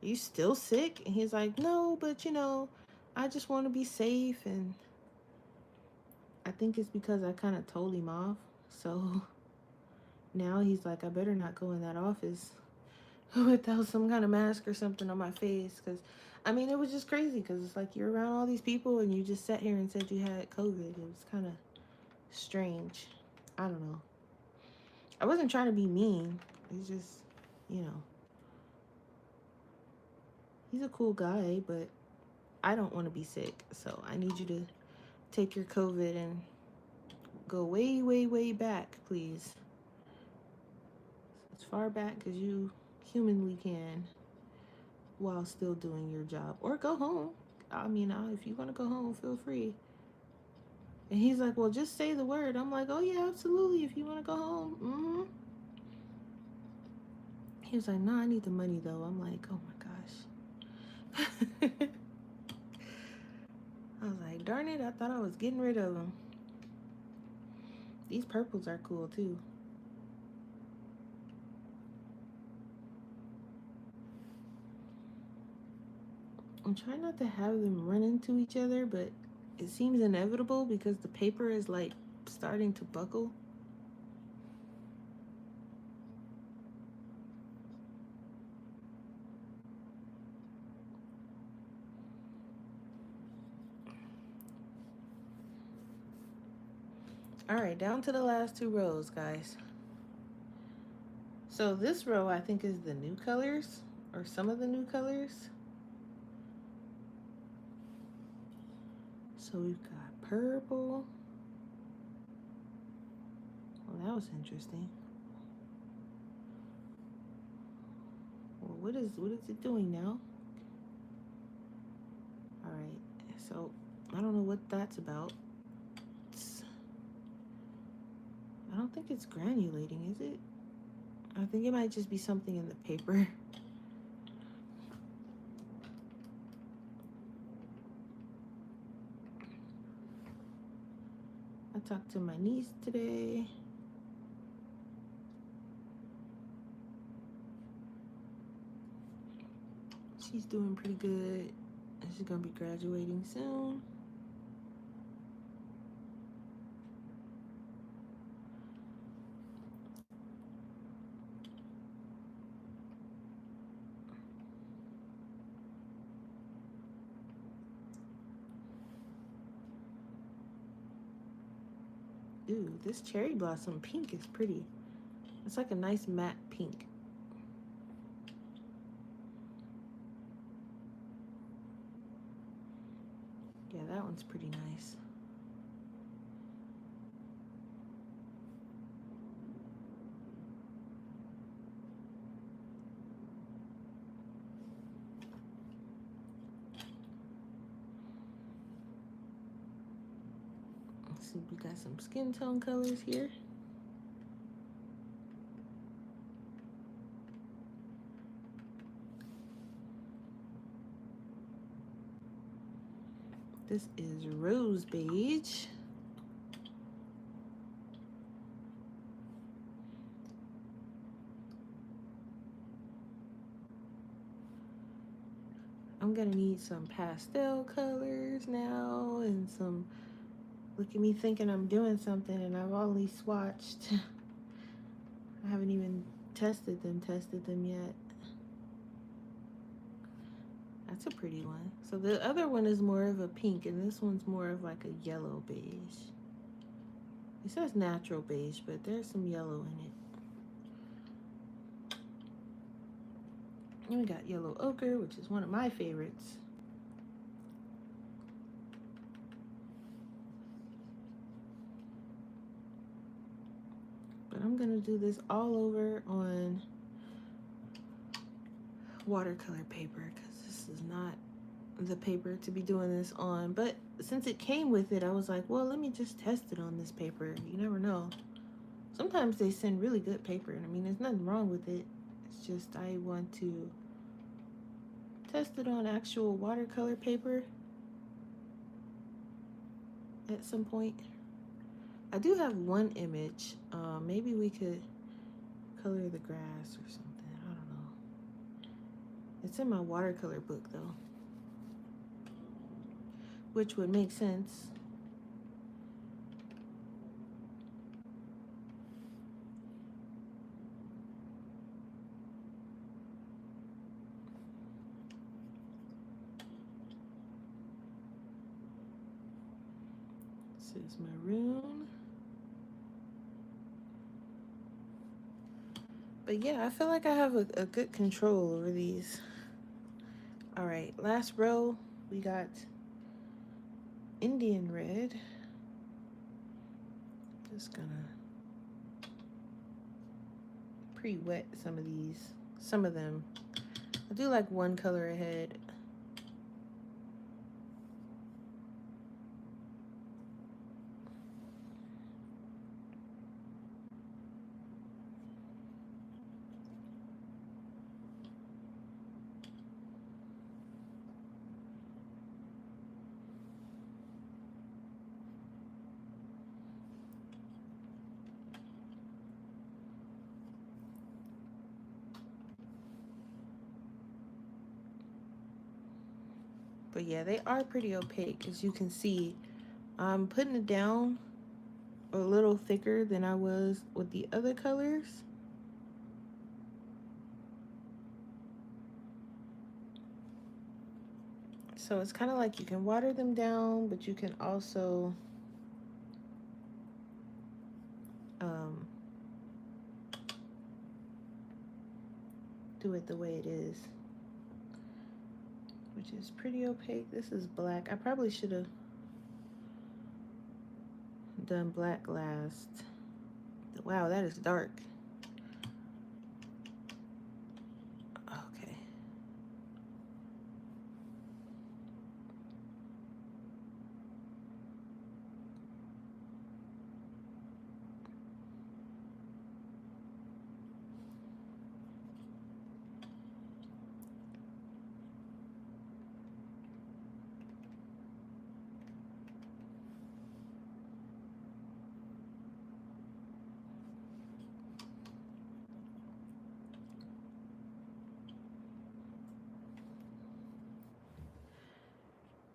are you still sick? And he's like, no, but you know, I just want to be safe. And I think it's because I kind of told him off. So now he's like, I better not go in that office without some kind of mask or something on my face. Because, I mean, it was just crazy because it's like you're around all these people and you just sat here and said you had COVID. It was kind of strange. I don't know. I wasn't trying to be mean. It's just, you know, he's a cool guy, but I don't want to be sick. So I need you to take your COVID and go way, way, way back, please. As far back as you humanly can while still doing your job. Or go home. I mean, if you want to go home, feel free. And he's like, well, just say the word. I'm like, oh, yeah, absolutely. If you want to go home. He was like, no, I need the money, though. I'm like, oh, my gosh. I was like, darn it, I thought I was getting rid of them. These purples are cool, too. I'm trying not to have them run into each other, but it seems inevitable because the paper is, like, starting to buckle. All right, down to the last two rows, guys. So this row, I think, is the new colors, or some of the new colors. So we've got purple. Well, that was interesting. Well, what is it doing now? All right, so I don't know what that's about. I don't think it's granulating, is it? I think it might just be something in the paper. I talked to my niece today. She's doing pretty good. She's gonna be graduating soon. Ooh, this cherry blossom pink is pretty. It's like a nice matte pink. Yeah, that one's pretty nice. Let's see, we got some skin tone colors here. This is rose beige. I'm gonna need some pastel colors now and some, look at me thinking I'm doing something and I've only swatched. I haven't even tested them yet. That's a pretty one. So the other one is more of a pink and this one's more of like a yellow beige. It says natural beige, but there's some yellow in it. And we got yellow ochre, which is one of my favorites. But I'm gonna do this all over on watercolor paper because this is not the paper to be doing this on. But since it came with it, I was like, well, let me just test it on this paper. You never know. Sometimes they send really good paper, and I mean, there's nothing wrong with it. It's just I want to test it on actual watercolor paper at some point. I do have one image. Maybe we could color the grass or something. I don't know. It's in my watercolor book though, which would make sense. This is maroon. But yeah, I feel like I have a good control over these. All right, last row, we got Indian red. Just gonna pre-wet some of these, some of them. I do like one color ahead. But yeah, they are pretty opaque, as you can see. I'm putting it down a little thicker than I was with the other colors. So it's kind of like you can water them down, but you can also do it the way it is, which is pretty opaque. This is black. I probably should have done black last. Wow, that is dark. Okay.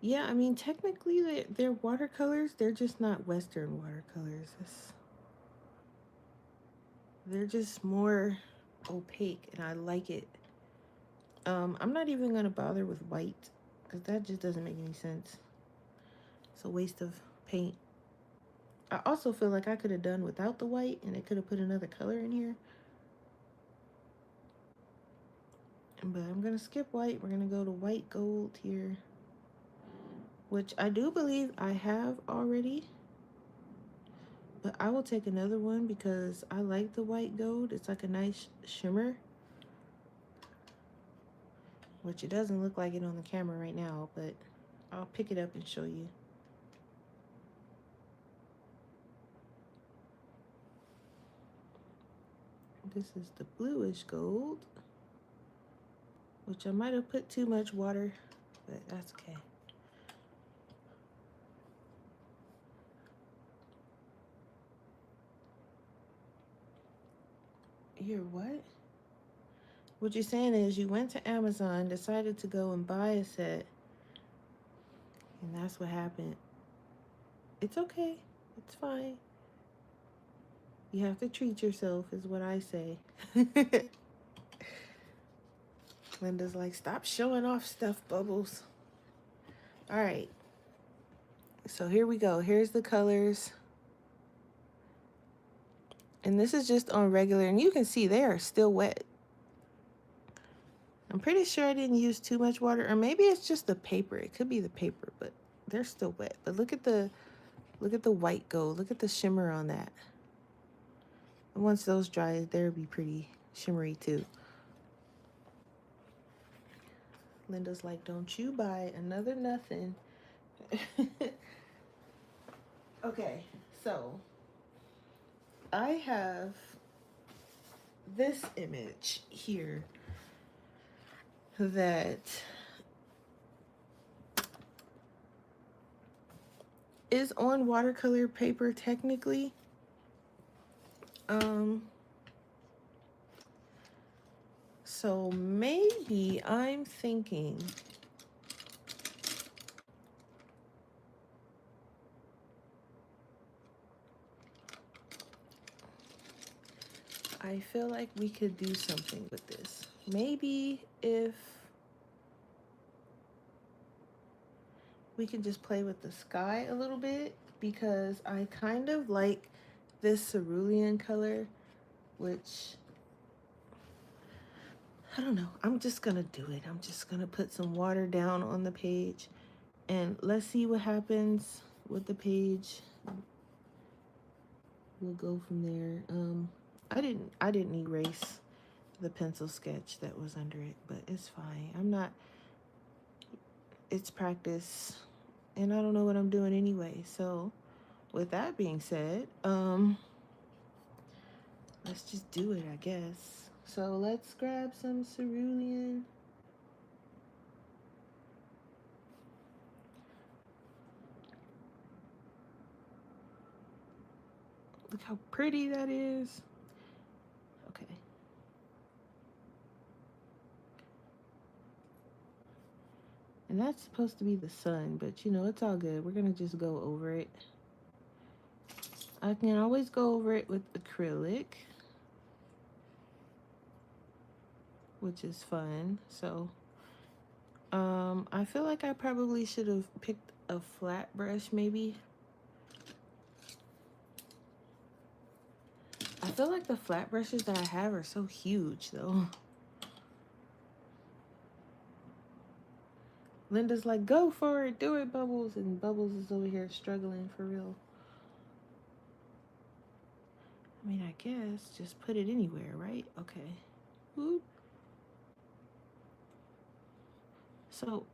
Yeah, I mean, technically they're watercolors. They're just not Western watercolors. They're just more opaque, and I like it. I'm not even gonna bother with white because that just doesn't make any sense. It's a waste of paint. I also feel like I could have done without the white, and it could have put another color in here. But I'm gonna skip white. We're gonna go to white gold here, which I do believe I have already. But I will take another one because I like the white gold. It's like a nice shimmer, which it doesn't look like it on the camera right now, but I'll pick it up and show you. This is the bluish gold, which I might have put too much water, but that's okay. You're what? What you're saying is you went to Amazon, decided to go and buy a set, and that's what happened. It's okay. It's fine. You have to treat yourself, is what I say. Linda's like, stop showing off stuff, Bubbles. All right. So here we go. Here's the colors. And this is just on regular, and you can see they are still wet. I'm pretty sure I didn't use too much water, or maybe it's just the paper. It could be the paper, but they're still wet. But look at the white gold. Look at the shimmer on that. And once those dry, they'll be pretty shimmery too. Linda's like, don't you buy another nothing. Okay, so I have this image here that is on watercolor paper technically. So maybe I'm thinking I feel like we could do something with this. Maybe if we can just play with the sky a little bit, because I kind of like this cerulean color, which I don't know. I'm just gonna do it. I'm just gonna put some water down on the page and let's see what happens with the page. We'll go from there. I didn't erase the pencil sketch that was under it, but it's fine. It's practice, and I don't know what I'm doing anyway. So with that being said, let's just do it, I guess. So let's grab some cerulean. Look how pretty that is. Okay. And that's supposed to be the sun, but you know, it's all good. We're gonna just go over it. I can always go over it with acrylic, which is fun. So I feel like I probably should have picked a flat brush maybe. I feel like the flat brushes that I have are so huge though. Linda's like, go for it, do it, Bubbles. And Bubbles is over here struggling for real. I mean, I guess just put it anywhere, right? Okay. Whoop. So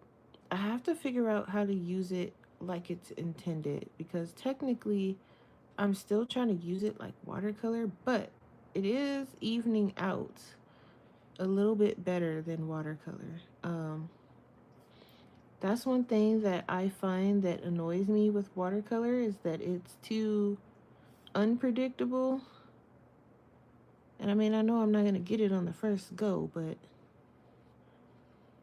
I have to figure out how to use it like it's intended, because technically I'm still trying to use it like watercolor, but it is evening out a little bit better than watercolor. That's one thing that I find that annoys me with watercolor, is that it's too unpredictable. And I mean, I know I'm not going to get it on the first go, but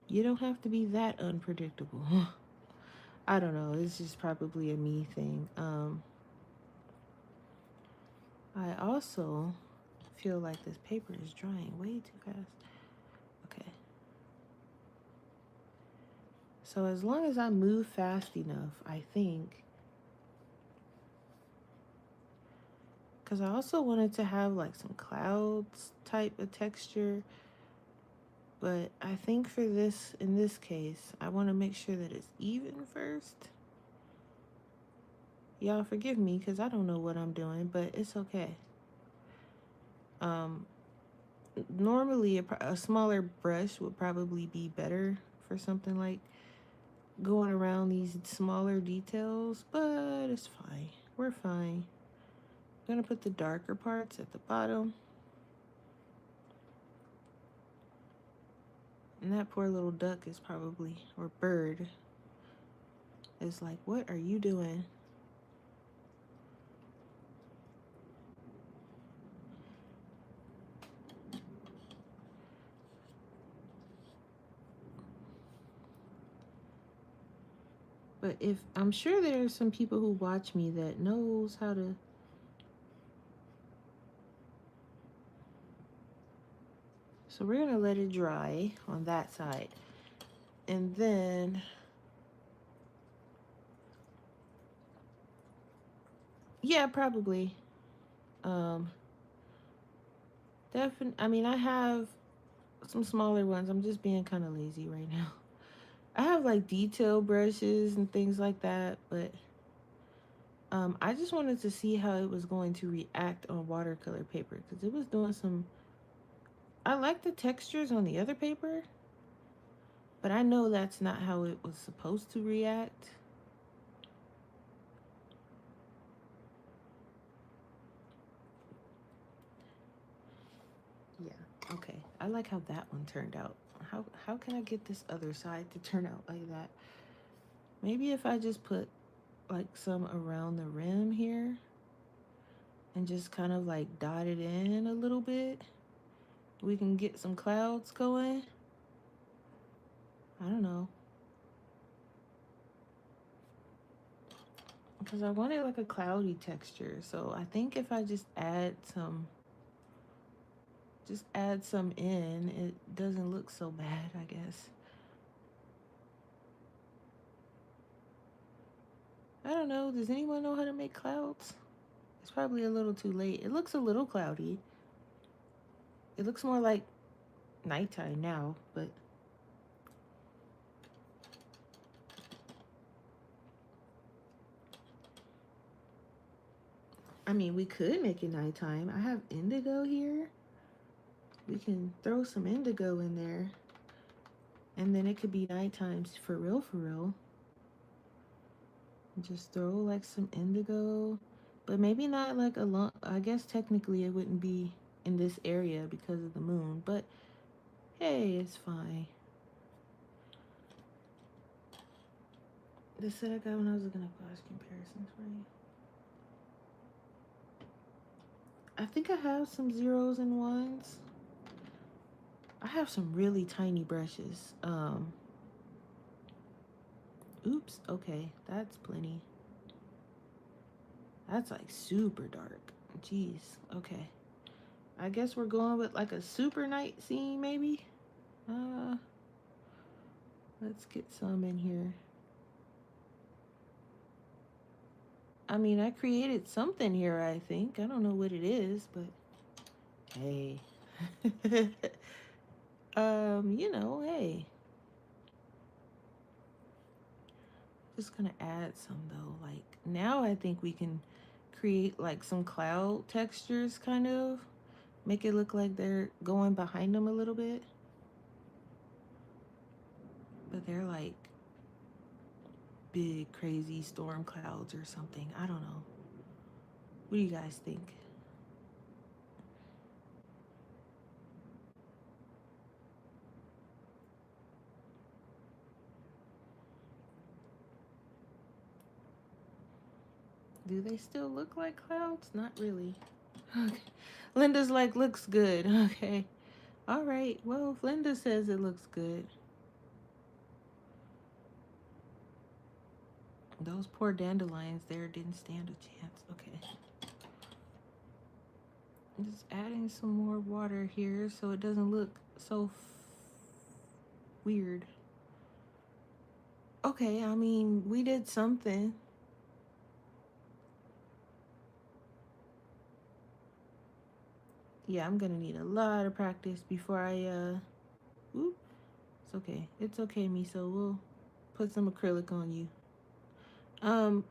you don't have to be that unpredictable. I don't know. It's just probably a me thing. I also feel like this paper is drying way too fast. Okay. So as long as I move fast enough, I think. Because I also wanted to have like some clouds type of texture. But I think for this, in this case, I want to make sure that it's even first. Y'all forgive me because I don't know what I'm doing, but it's okay. Normally a smaller brush would probably be better for something like going around these smaller details, but it's fine. We're fine. I'm gonna put the darker parts at the bottom. And that poor little duck is probably, or bird, is like, what are you doing? But if I'm sure there are some people who watch me that knows how to. So we're gonna let it dry on that side. And then, yeah, probably. Um, I mean, I have some smaller ones. I'm just being kind of lazy right now. I have like detail brushes and things like that, but I just wanted to see how it was going to react on watercolor paper because it was doing some. I like the textures on the other paper, but I know that's not how it was supposed to react. Yeah, okay. I like how that one turned out. How can I get this other side to turn out like that? Maybe if I just put like some around the rim here and just kind of like dot it in a little bit, we can get some clouds going. I don't know. Because I wanted like a cloudy texture. So I think if I just add some in, it doesn't look so bad, I guess. I don't know. Does anyone know how to make clouds? It's probably a little too late. It looks a little cloudy. It looks more like nighttime now, but I mean, we could make it nighttime. I have indigo here. We can throw some indigo in there, and then it could be nighttime for real, for real. Just throw like some indigo, but maybe not like a long. I guess technically it wouldn't be in this area because of the moon, but hey, it's fine. This set I got when I was looking at glass comparisons, right? I think I have some zeros and ones. I have some really tiny brushes. Oops, okay, that's plenty. That's like super dark. Jeez, okay. I guess we're going with like a super night scene, maybe? Uh, let's get some in here. I mean, I created something here, I think. I don't know what it is, but hey. Hey. Just gonna add some though. Like now I think we can create like some cloud textures kind of. Make it look like they're going behind them a little bit. But they're like big crazy storm clouds or something. I don't know. What do you guys think? Do they still look like clouds? Not really. Okay. Linda's like, looks good. Okay. All right. Well, if Linda says it looks good. Those poor dandelions there didn't stand a chance. Okay. I'm just adding some more water here so it doesn't look so weird. Okay, I mean, we did something. Yeah, I'm gonna need a lot of practice before oop. It's okay. It's okay, Miso. We'll put some acrylic on you. Um,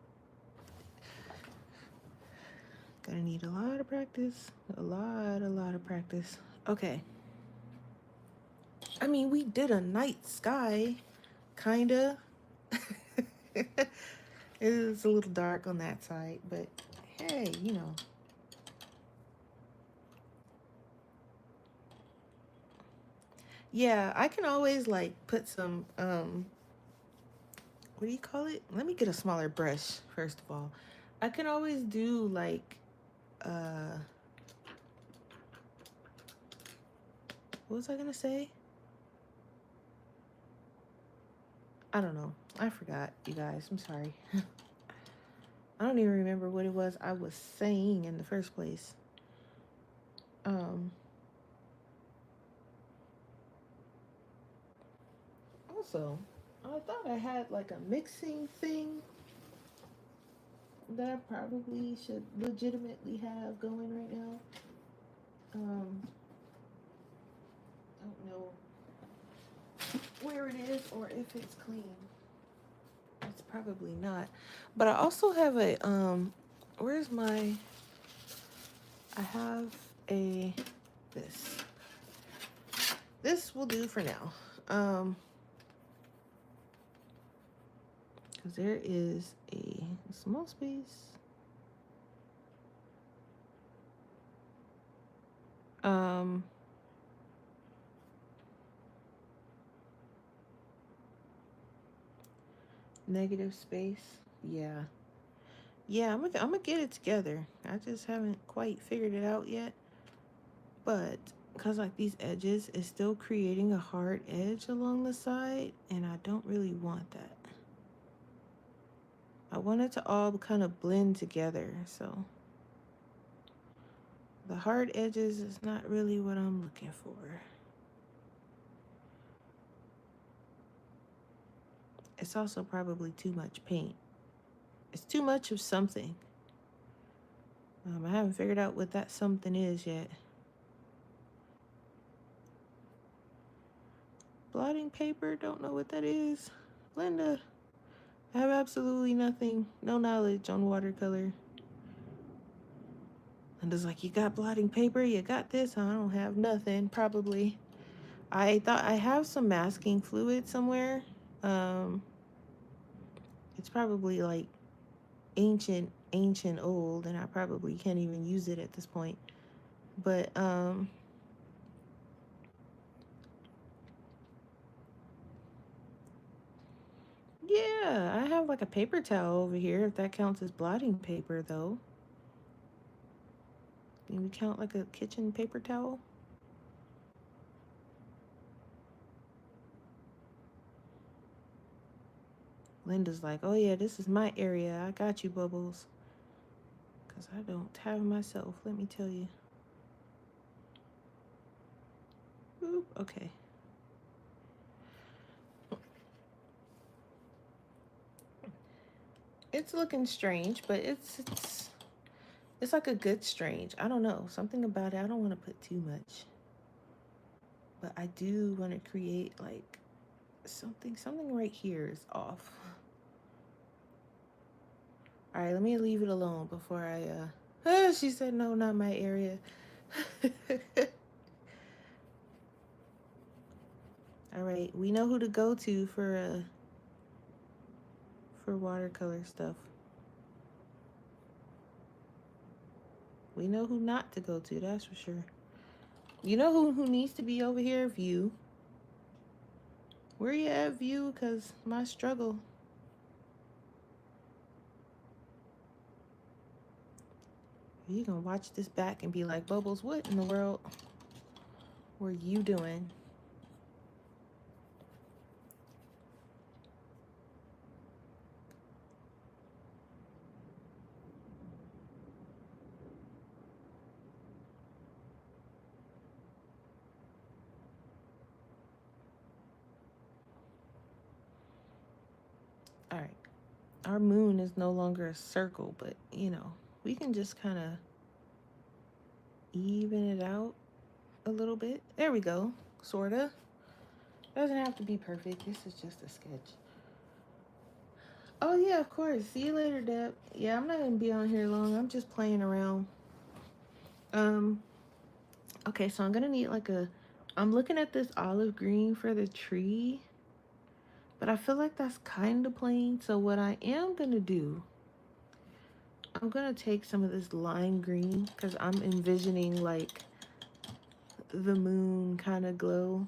gonna need a lot of practice. A lot of practice. Okay. I mean, we did a night sky, kinda. It is a little dark on that side, but hey, Yeah, I can always like put some what do you call it? Let me get a smaller brush first of all. I can always do like uh what was I gonna say? I don't know. I forgot, you guys. I'm sorry. I don't even remember what it was I was saying in the first place. Um Also, I thought I had like a mixing thing that I probably should legitimately have going right now. Don't know where it is or if it's clean. It's probably not. But I also have a where's my I have a this. This will do for now. Because there is a small space. Um Negative space. Yeah. Yeah, I'm gonna get it together. I just haven't quite figured it out yet. But because like these edges is still creating a hard edge along the side, and I don't really want that. I want it to all kind of blend together. So the hard edges is not really what I'm looking for. It's also probably too much paint. It's too much of something. I haven't figured out what that something is yet. Blotting paper, don't know what that is. Linda, I have absolutely nothing, no knowledge on watercolor. Linda's like, you got blotting paper? You got this? I don't have nothing, probably. I thought I have some masking fluid somewhere. Um, it's probably like ancient old, and I probably can't even use it at this point. But yeah, I have like a paper towel over here, if that counts as blotting paper, though. Can we count like a kitchen paper towel? Linda's like, oh yeah, this is my area. I got you, Bubbles. Because I don't have myself, let me tell you. Oop, okay. It's looking strange, but it's like a good strange. I don't know. Something about it. I don't want to put too much. But I do want to create like something right here is off. All right, let me leave it alone before I she said no, not my area. All right, we know who to go to for watercolor stuff. We know who not to go to, that's for sure. You know who needs to be over here? View. Where you at, View? Cause my struggle. You gonna watch this back and be like, Bubbles, what in the world were you doing? All right. Our moon is no longer a circle, but you know, we can just kind of even it out a little bit. There we go. Sorta. Doesn't have to be perfect. This is just a sketch. Oh yeah, of course. See you later, Deb. Yeah, I'm not gonna be on here long. I'm just playing around. Um, okay, so I'm gonna need like a I'm looking at this olive green for the tree, but I feel like that's kind of plain. So what I am gonna do, I'm gonna take some of this lime green because I'm envisioning like the moon kind of glow.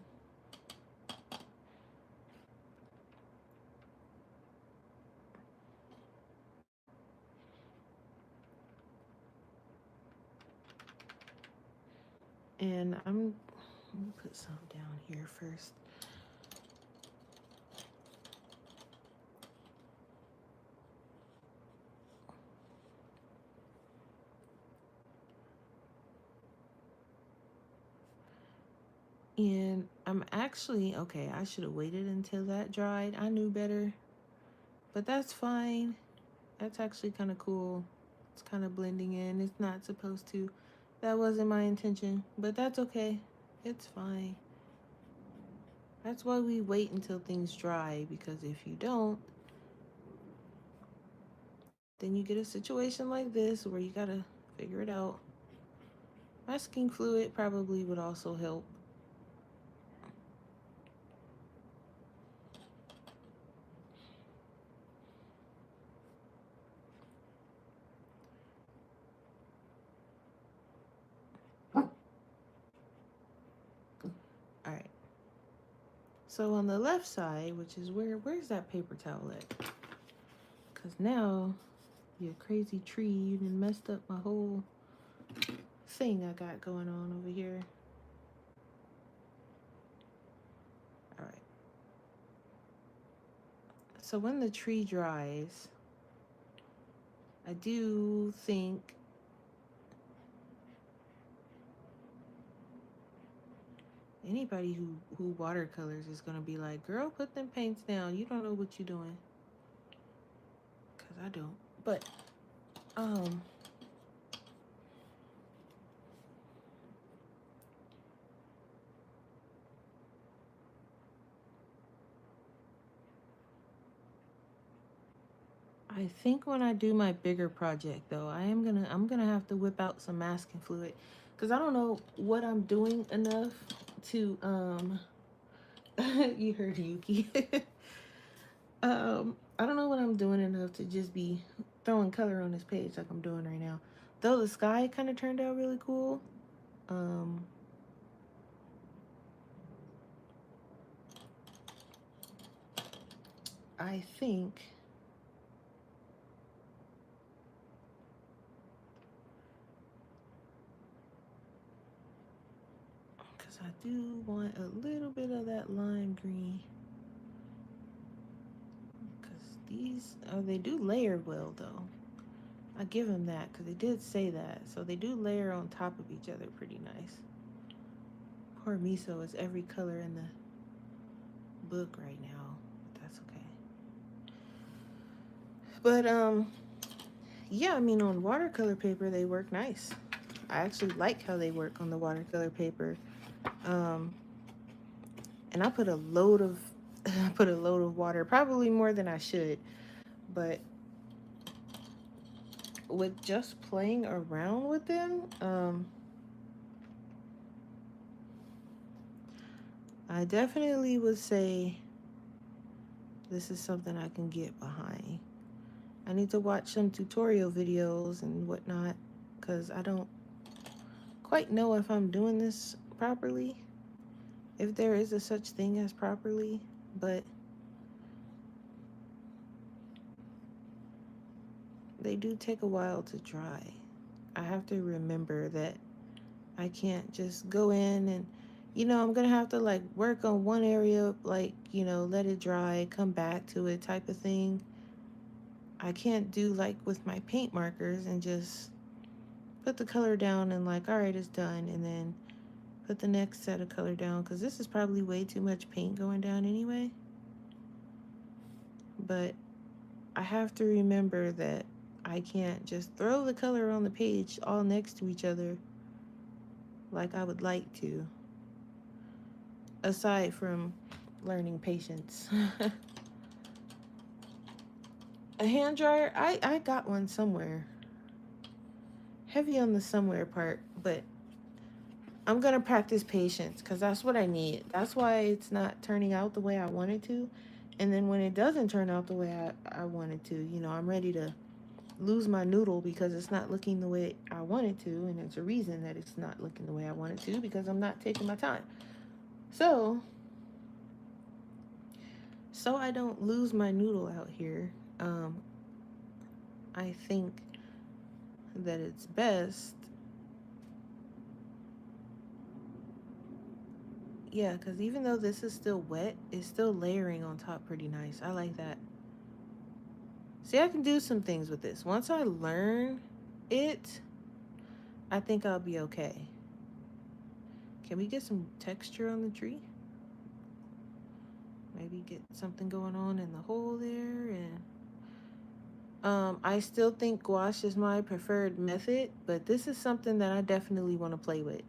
And let me put some down here first. And I'm actually, okay, I should have waited until that dried. I knew better, but that's fine. That's actually kind of cool. It's kind of blending in. It's not supposed to. That wasn't my intention, but that's okay. It's fine. That's why we wait until things dry, because if you don't, then you get a situation like this where you gotta figure it out. Masking fluid probably would also help. All right. So on the left side, which is where's that paper towel at? Because now, you crazy tree, you done messed up my whole thing I got going on over here. All right. So when the tree dries, I do think anybody who watercolors is gonna be like, girl, put them paints down. You don't know what you're doing. Cause I don't. But I think when I do my bigger project though, I'm gonna have to whip out some masking fluid, because I don't know what I'm doing enough to you heard Yuki. I don't know what I'm doing enough to just be throwing color on this page like I'm doing right now. Though the sky kind of turned out really cool. Um I think because I do want a little bit of that lime green. Because these, oh, they do layer well though. I give them that because they did say that. So they do layer on top of each other pretty nice. Poor Miso is every color in the book right now. That's okay. But yeah, I mean on watercolor paper they work nice. I actually like how they work on the watercolor paper. Um, and I put a load of I put a load of water, probably more than I should, but with just playing around with them, I definitely would say this is something I can get behind. I need to watch some tutorial videos and whatnot because I don't quite know if I'm doing this properly, if there is a such thing as properly, but they do take a while to dry. I have to remember that I can't just go in and, I'm gonna have to like work on one area, like, let it dry, come back to it type of thing. I can't do like with my paint markers and just put the color down and like, all right, it's done, and then put the next set of color down because this is probably way too much paint going down anyway. But I have to remember that I can't just throw the color on the page all next to each other like I would like to, aside from learning patience. A hand dryer, I got one somewhere. Heavy on the somewhere part, but I'm gonna practice patience because that's what I need. That's why it's not turning out the way I want it to. And then when it doesn't turn out the way I want it to, I'm ready to lose my noodle because it's not looking the way I want it to. And there's a reason that it's not looking the way I want it to because I'm not taking my time. So I don't lose my noodle out here, I think that it's best Yeah, because even though this is still wet, it's still layering on top pretty nice. I like that. See, I can do some things with this. Once I learn it, I think I'll be okay. Can we get some texture on the tree? Maybe get something going on in the hole there. And I still think gouache is my preferred method, but this is something that I definitely want to play with.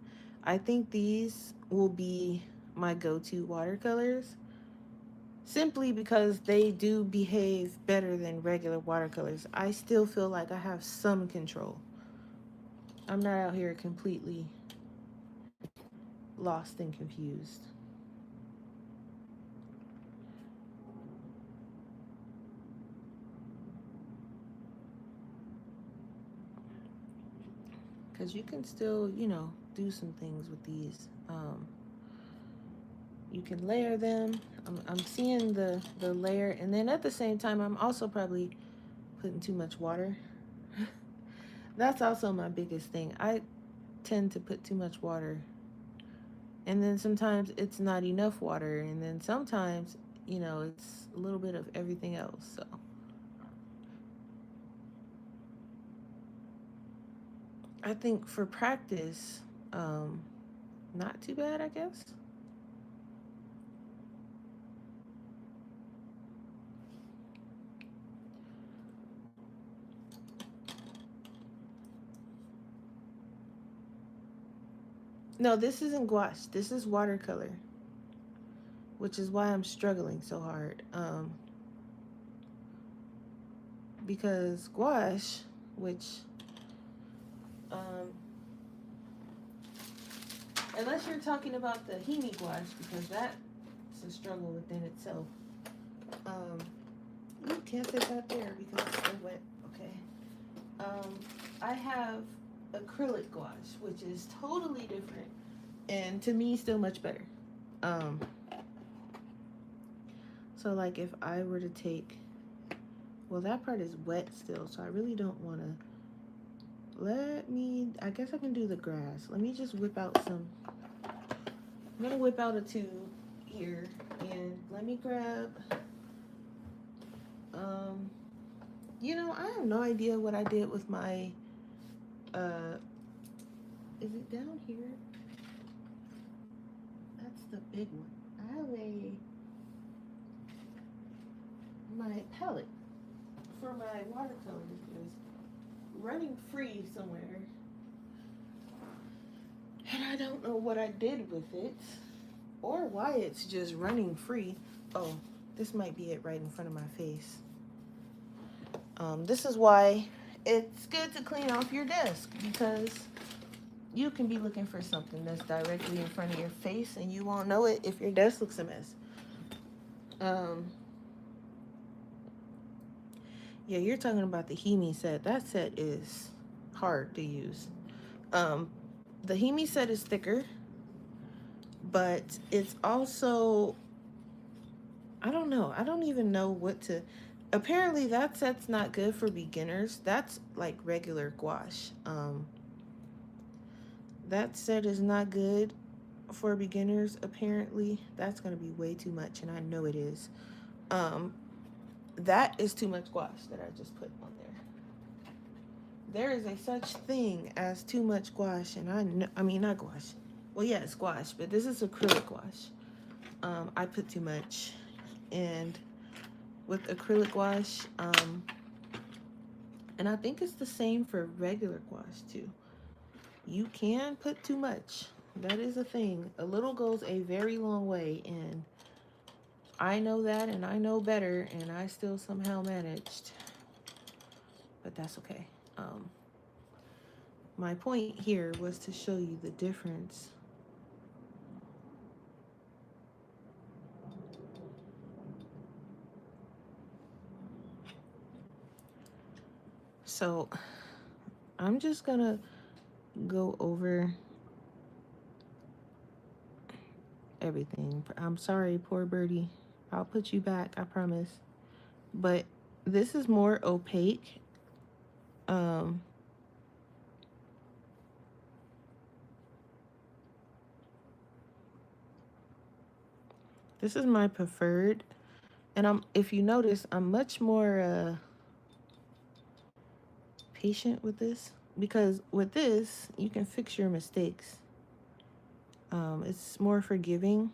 I think these will be my go-to watercolors simply because they do behave better than regular watercolors. I still feel like I have some control. I'm not out here completely lost and confused. Because you can still, do some things with these. You can layer them. I'm seeing the layer, and then at the same time, I'm also probably putting too much water. That's also my biggest thing. I tend to put too much water, and then sometimes it's not enough water, and then sometimes, it's a little bit of everything else. So I think for practice, um, not too bad, I guess. No, this isn't gouache. This is watercolor, which is why I'm struggling so hard. Because gouache, which, um, unless you're talking about the Himi gouache, because that's a struggle within itself. Um, you can't sit that there because it's so wet. Okay. Um, I have acrylic gouache, which is totally different, and to me, still much better. Um, so like if I were to take, well, that part is wet still, so I really don't want to. I guess I can do the grass. Let me just whip out some. I'm gonna whip out a tube here, and let me grab. Um, I have no idea what I did with my. Uh, is it down here? That's the big one. I have my palette for my watercolors is running free somewhere, and I don't know what I did with it or why it's just running free. Oh, this might be it right in front of my face. This is why it's good to clean off your desk, because you can be looking for something that's directly in front of your face and you won't know it if your desk looks a mess. Um, yeah, you're talking about the Hemi set. That set is hard to use. Um, the Hemi set is thicker, but it's also, I don't know. I don't even know what to. Apparently, that set's not good for beginners. That's like regular gouache. That set is not good for beginners. Apparently, that's going to be way too much, and I know it is. Um, that is too much gouache that I just put on there. There is a such thing as too much gouache, and I mean, not gouache. Well, yeah, it's gouache, but this is acrylic gouache. I put too much, and with acrylic gouache, and I think it's the same for regular gouache too. You can put too much. That is a thing. A little goes a very long way, and I know that, and I know better, and I still somehow managed. But that's okay. My point here was to show you the difference. So I'm just gonna go over everything. I'm sorry, poor birdie. I'll put you back, I promise. But this is more opaque. Um, This is my preferred. And if you notice, I'm much more patient with this, because with this, you can fix your mistakes. It's more forgiving.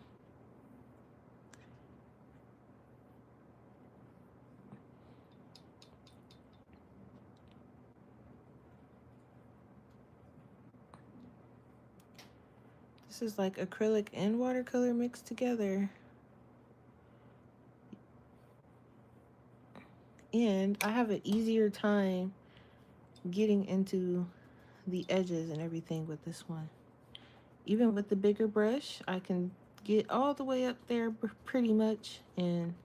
This is like acrylic and watercolor mixed together. And I have an easier time getting into the edges and everything with this one. Even with the bigger brush, I can get all the way up there pretty much. And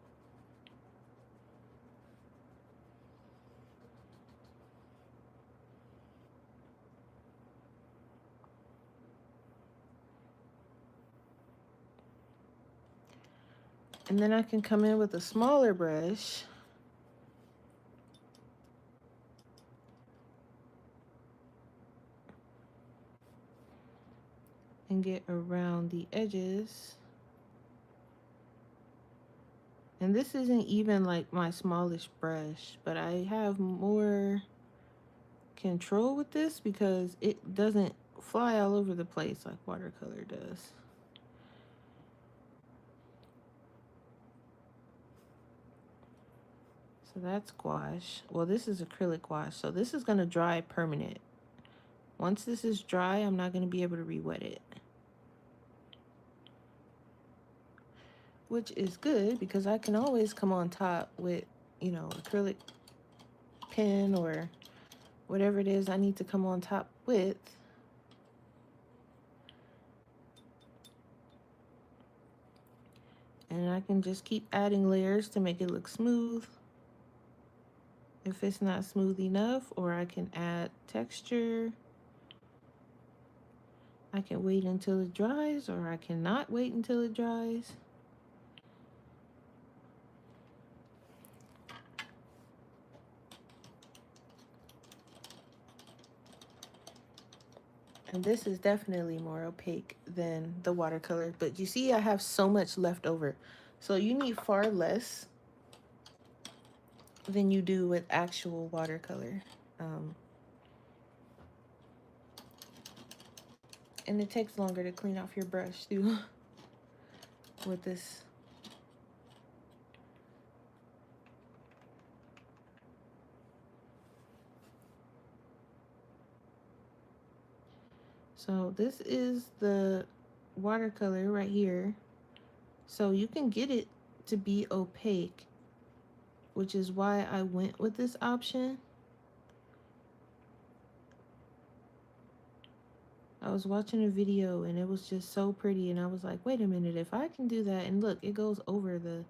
then I can come in with a smaller brush and get around the edges. And this isn't even like my smallest brush, but I have more control with this because it doesn't fly all over the place like watercolor does. So that's gouache. Well, this is acrylic gouache, so this is going to dry permanent. Once this is dry, I'm not going to be able to re-wet it. Which is good because I can always come on top with, acrylic pen or whatever it is I need to come on top with. And I can just keep adding layers to make it look smooth if it's not smooth enough, or I can add texture. I can wait until it dries, or I cannot wait until it dries. And this is definitely more opaque than the watercolor, but you see I have so much left over. So you need far less than you do with actual watercolor. And it takes longer to clean off your brush too with this. So this is the watercolor right here. So you can get it to be opaque, which is why I went with this option. I was watching a video and it was just so pretty, and I was like, wait a minute, if I can do that, and look, it goes over the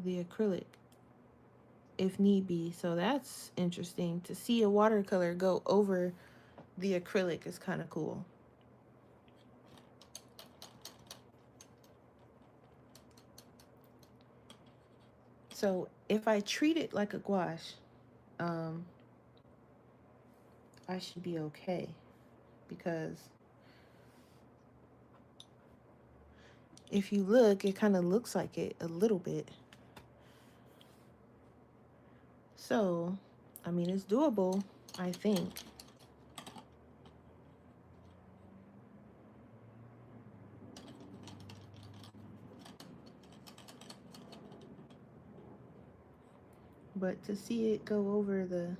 acrylic if need be. So that's interesting. To see a watercolor go over the acrylic is kind of cool. So if I treat it like a gouache, I should be okay, because if you look, it kind of looks like it a little bit. So, I mean, it's doable, I think. But to see it go over the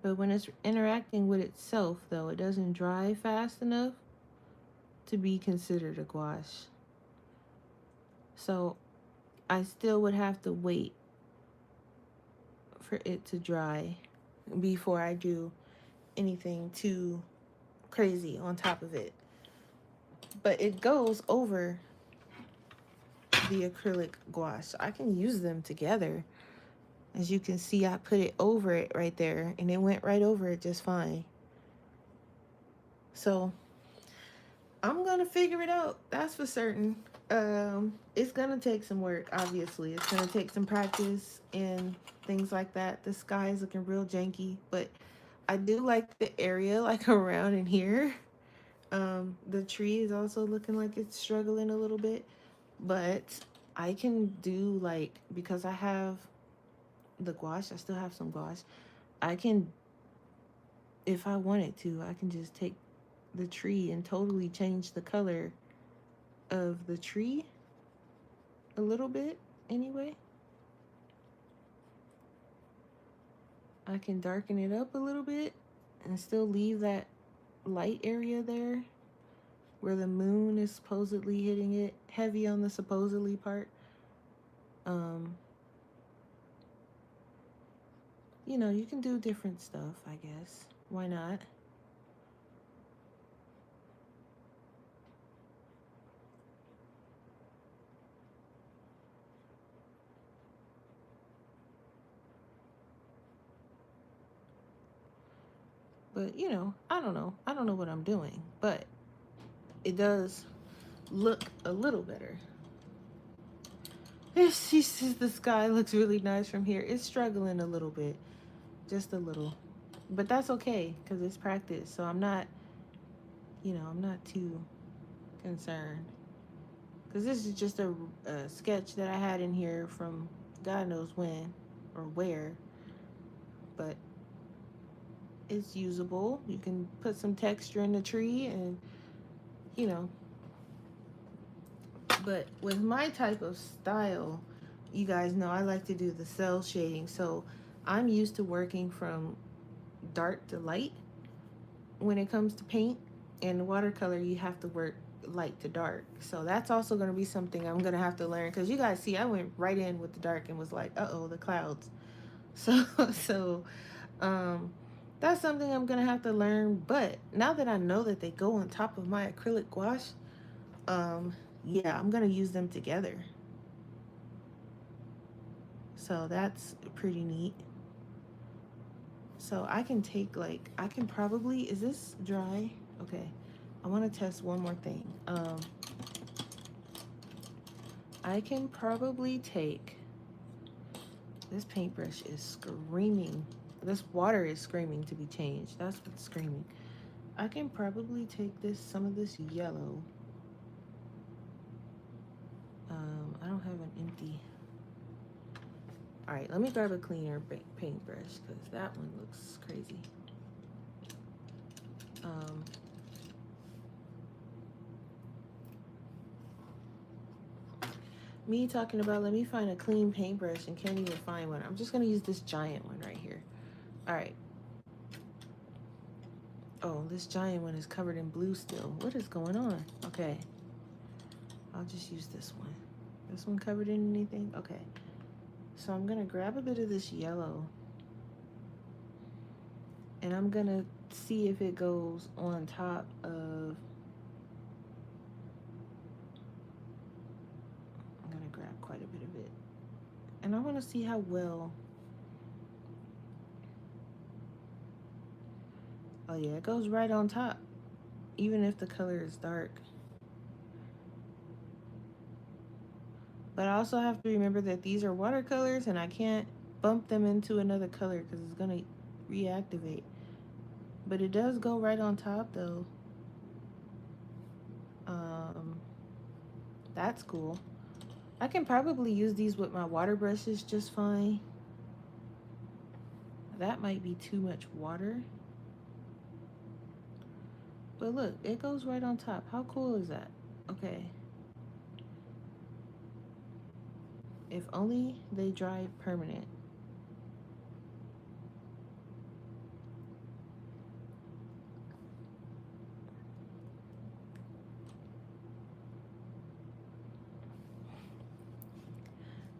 but when it's interacting with itself, though, it doesn't dry fast enough to be considered a gouache. So I still would have to wait for it to dry before I do anything too crazy on top of it. But it goes over the acrylic gouache. I can use them together. As you can see, I put it over it right there, and it went right over it just fine. So I'm gonna figure it out, that's for certain. It's gonna take some work, obviously. It's gonna take some practice and things like that. The sky is looking real janky, but I do like the area like around in here. The tree is also looking like it's struggling a little bit, but I can do like, because I have the gouache, I still have some gouache. I can, if I wanted to, I can just take the tree and totally change the color of the tree a little bit anyway. I can darken it up a little bit and still leave that light area there where the moon is supposedly hitting it, heavy on the supposedly part. Um, you can do different stuff, I guess. Why not? But, I don't know. I don't know what I'm doing, but it does look a little better. She says the sky looks really nice from here. It's struggling a little bit, just a little. But that's okay because it's practice. So I'm not too concerned. Because this is just a sketch that I had in here from God knows when or where. But it's usable. You can put some texture in the tree and, you know. But with my type of style, you guys know I like to do the cell shading. So I'm used to working from dark to light when it comes to paint. And watercolor, you have to work light to dark. So that's also going to be something I'm going to have to learn. Because you guys see, I went right in with the dark and was like, uh-oh, the clouds. So, so um, that's something I'm going to have to learn. But now that I know that they go on top of my acrylic gouache, yeah, I'm going to use them together. So that's pretty neat. So I can take I can probably, is this dry? Okay. I want to test one more thing. I can probably take, this paintbrush is screaming. This water is screaming to be changed. That's what's screaming. I can probably take some of this yellow. I don't have an empty. All right, let me grab a cleaner paintbrush because that one looks crazy. Me talking about, let me find a clean paintbrush and can't even find one. I'm just going to use this giant one right here. All right. Oh, this giant one is covered in blue still. What is going on? Okay. I'll just use this one. This one covered in anything? Okay. So I'm going to grab a bit of this yellow. And I'm going to see if it goes on top of... I'm going to grab quite a bit of it. And I want to see how well... Oh yeah, it goes right on top. Even if the color is dark. But I also have to remember that these are watercolors and I can't bump them into another color because it's going to reactivate. But it does go right on top though. That's cool. I can probably use these with my water brushes just fine. That might be too much water. But look, it goes right on top. How cool is that? Okay. If only they dried permanent.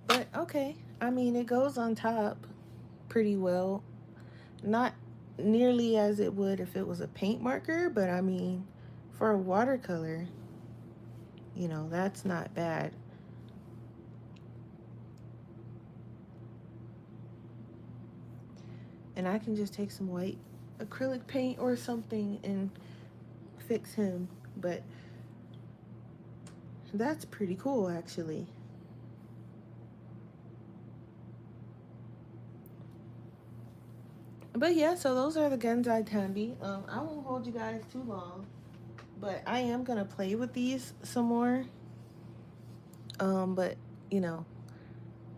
But okay, I mean, it goes on top pretty well. Not nearly as it would if it was a paint marker, but I mean, for a watercolor, that's not bad. And I can just take some white acrylic paint or something and fix him. But That's pretty cool, actually. But yeah, so those are the Genzai Tambi. I won't hold you guys too long, but I am gonna play with these some more. But you know,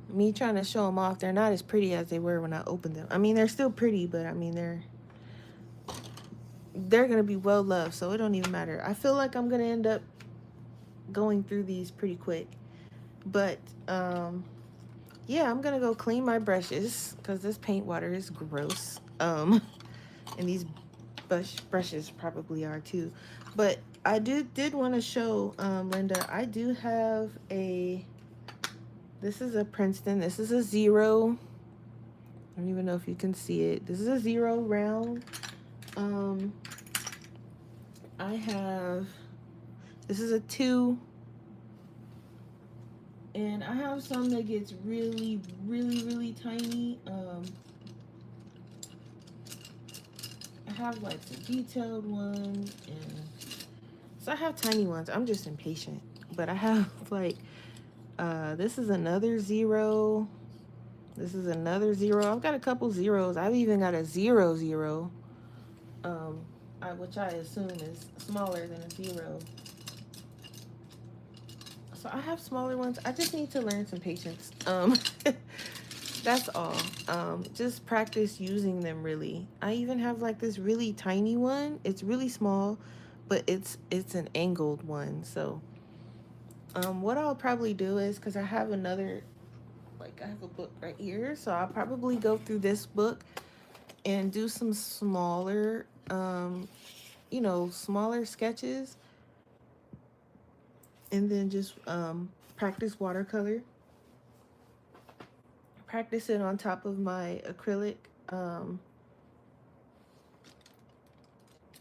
me trying to show them off, they're not as pretty as they were when I opened them. I mean, they're still pretty, but I mean, they're gonna be well loved, so it don't even matter. I feel like I'm gonna end up going through these pretty quick, but yeah, I'm gonna go clean my brushes because this paint water is gross. And these brushes probably are too. But I did want to show Linda. I do have a. This is a Princeton. This is a zero. I don't even know if you can see it. This is a zero round. Um, I have. This is a 2. And I have some that gets really, really, really tiny. I have like some detailed ones, and so I have tiny ones. I'm just impatient. But I have like this is another 0. This is another 0. I've got a couple zeros. I've even got a 0, 0. Which I assume is smaller than a 0. So I have smaller ones. I just need to learn some patience. That's all. Just practice using them really. I even have like this really tiny one. It's really small, but it's an angled one. So what I'll probably do is because I have another, like I have a book right here, so I'll probably go through this book and do some smaller, smaller sketches, and then just practice watercolor. Practice it on top of my acrylic, um,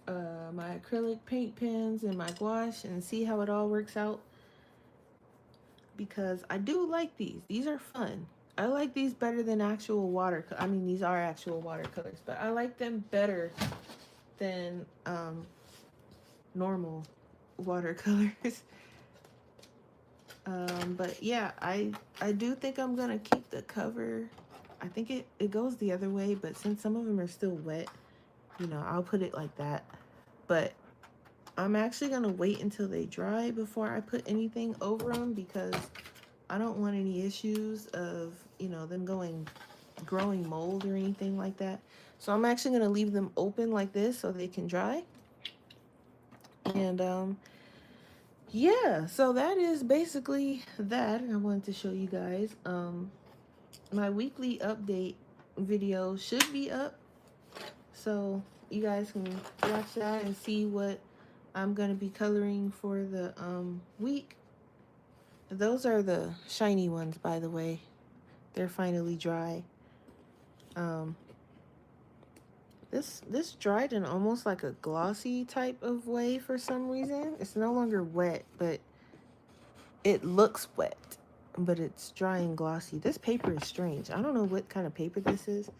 my acrylic paint pens and my gouache, and see how it all works out. Because I do like these. These are fun. I like these better than actual watercolor. I mean, these are actual watercolors, but I like them better than normal watercolors. But yeah, I do think I'm gonna keep the cover. I think it goes the other way, but since some of them are still wet, I'll put it like that. But I'm actually gonna wait until they dry before I put anything over them, because I don't want any issues of them growing mold or anything like that. So I'm actually gonna leave them open like this so they can dry. And yeah, so that is basically that. I wanted to show you guys. My weekly update video should be up, so you guys can watch that and see what I'm gonna be coloring for the week. Those are the shiny ones, by the way. They're finally dry. Um, this dried in almost like a glossy type of way for some reason. It's no longer wet, but it looks wet, but it's dry and glossy. This paper is strange. I don't know what kind of paper this is,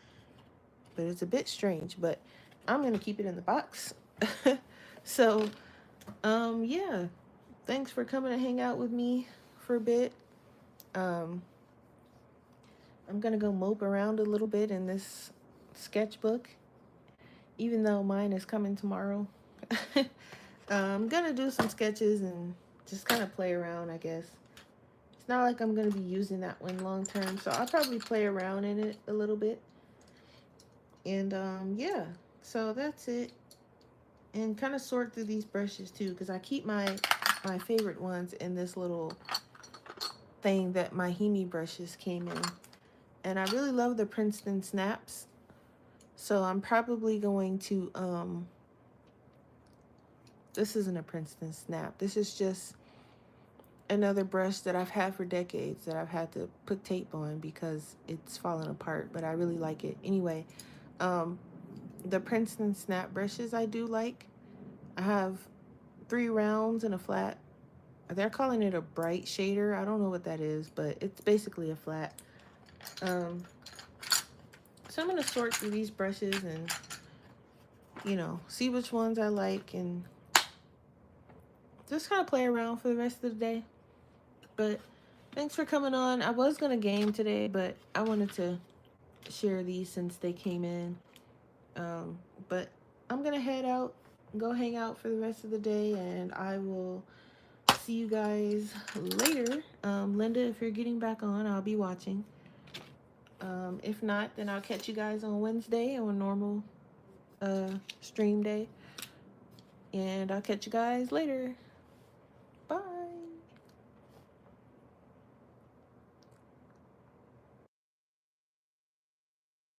but it's a bit strange. But I'm gonna keep it in the box. So, yeah. Thanks for coming to hang out with me for a bit. Um, I'm gonna go mope around a little bit in this sketchbook, even though mine is coming tomorrow. I'm gonna do some sketches and just kind of play around, I guess. It's not like I'm gonna be using that one long term, so I'll probably play around in it a little bit. And yeah, so that's it. And kind of sort through these brushes too, because I keep my favorite ones in this little thing that my Hemi brushes came in. And I really love the Princeton snaps. So I'm probably going to, this isn't a Princeton snap. This is just another brush that I've had for decades that I've had to put tape on because it's fallen apart, but I really like it. Anyway, the Princeton snap brushes I do like. I have 3 rounds and a flat. They're calling it a bright shader. I don't know what that is, but it's basically a flat. So I'm going to sort through these brushes and, see which ones I like and just kind of play around for the rest of the day. But thanks for coming on. I was gonna game today, but I wanted to share these since they came in. But I'm gonna head out, go hang out for the rest of the day, and I will see you guys later. Linda, if you're getting back on, I'll be watching. If not, then I'll catch you guys on Wednesday on normal stream day. And I'll catch you guys later.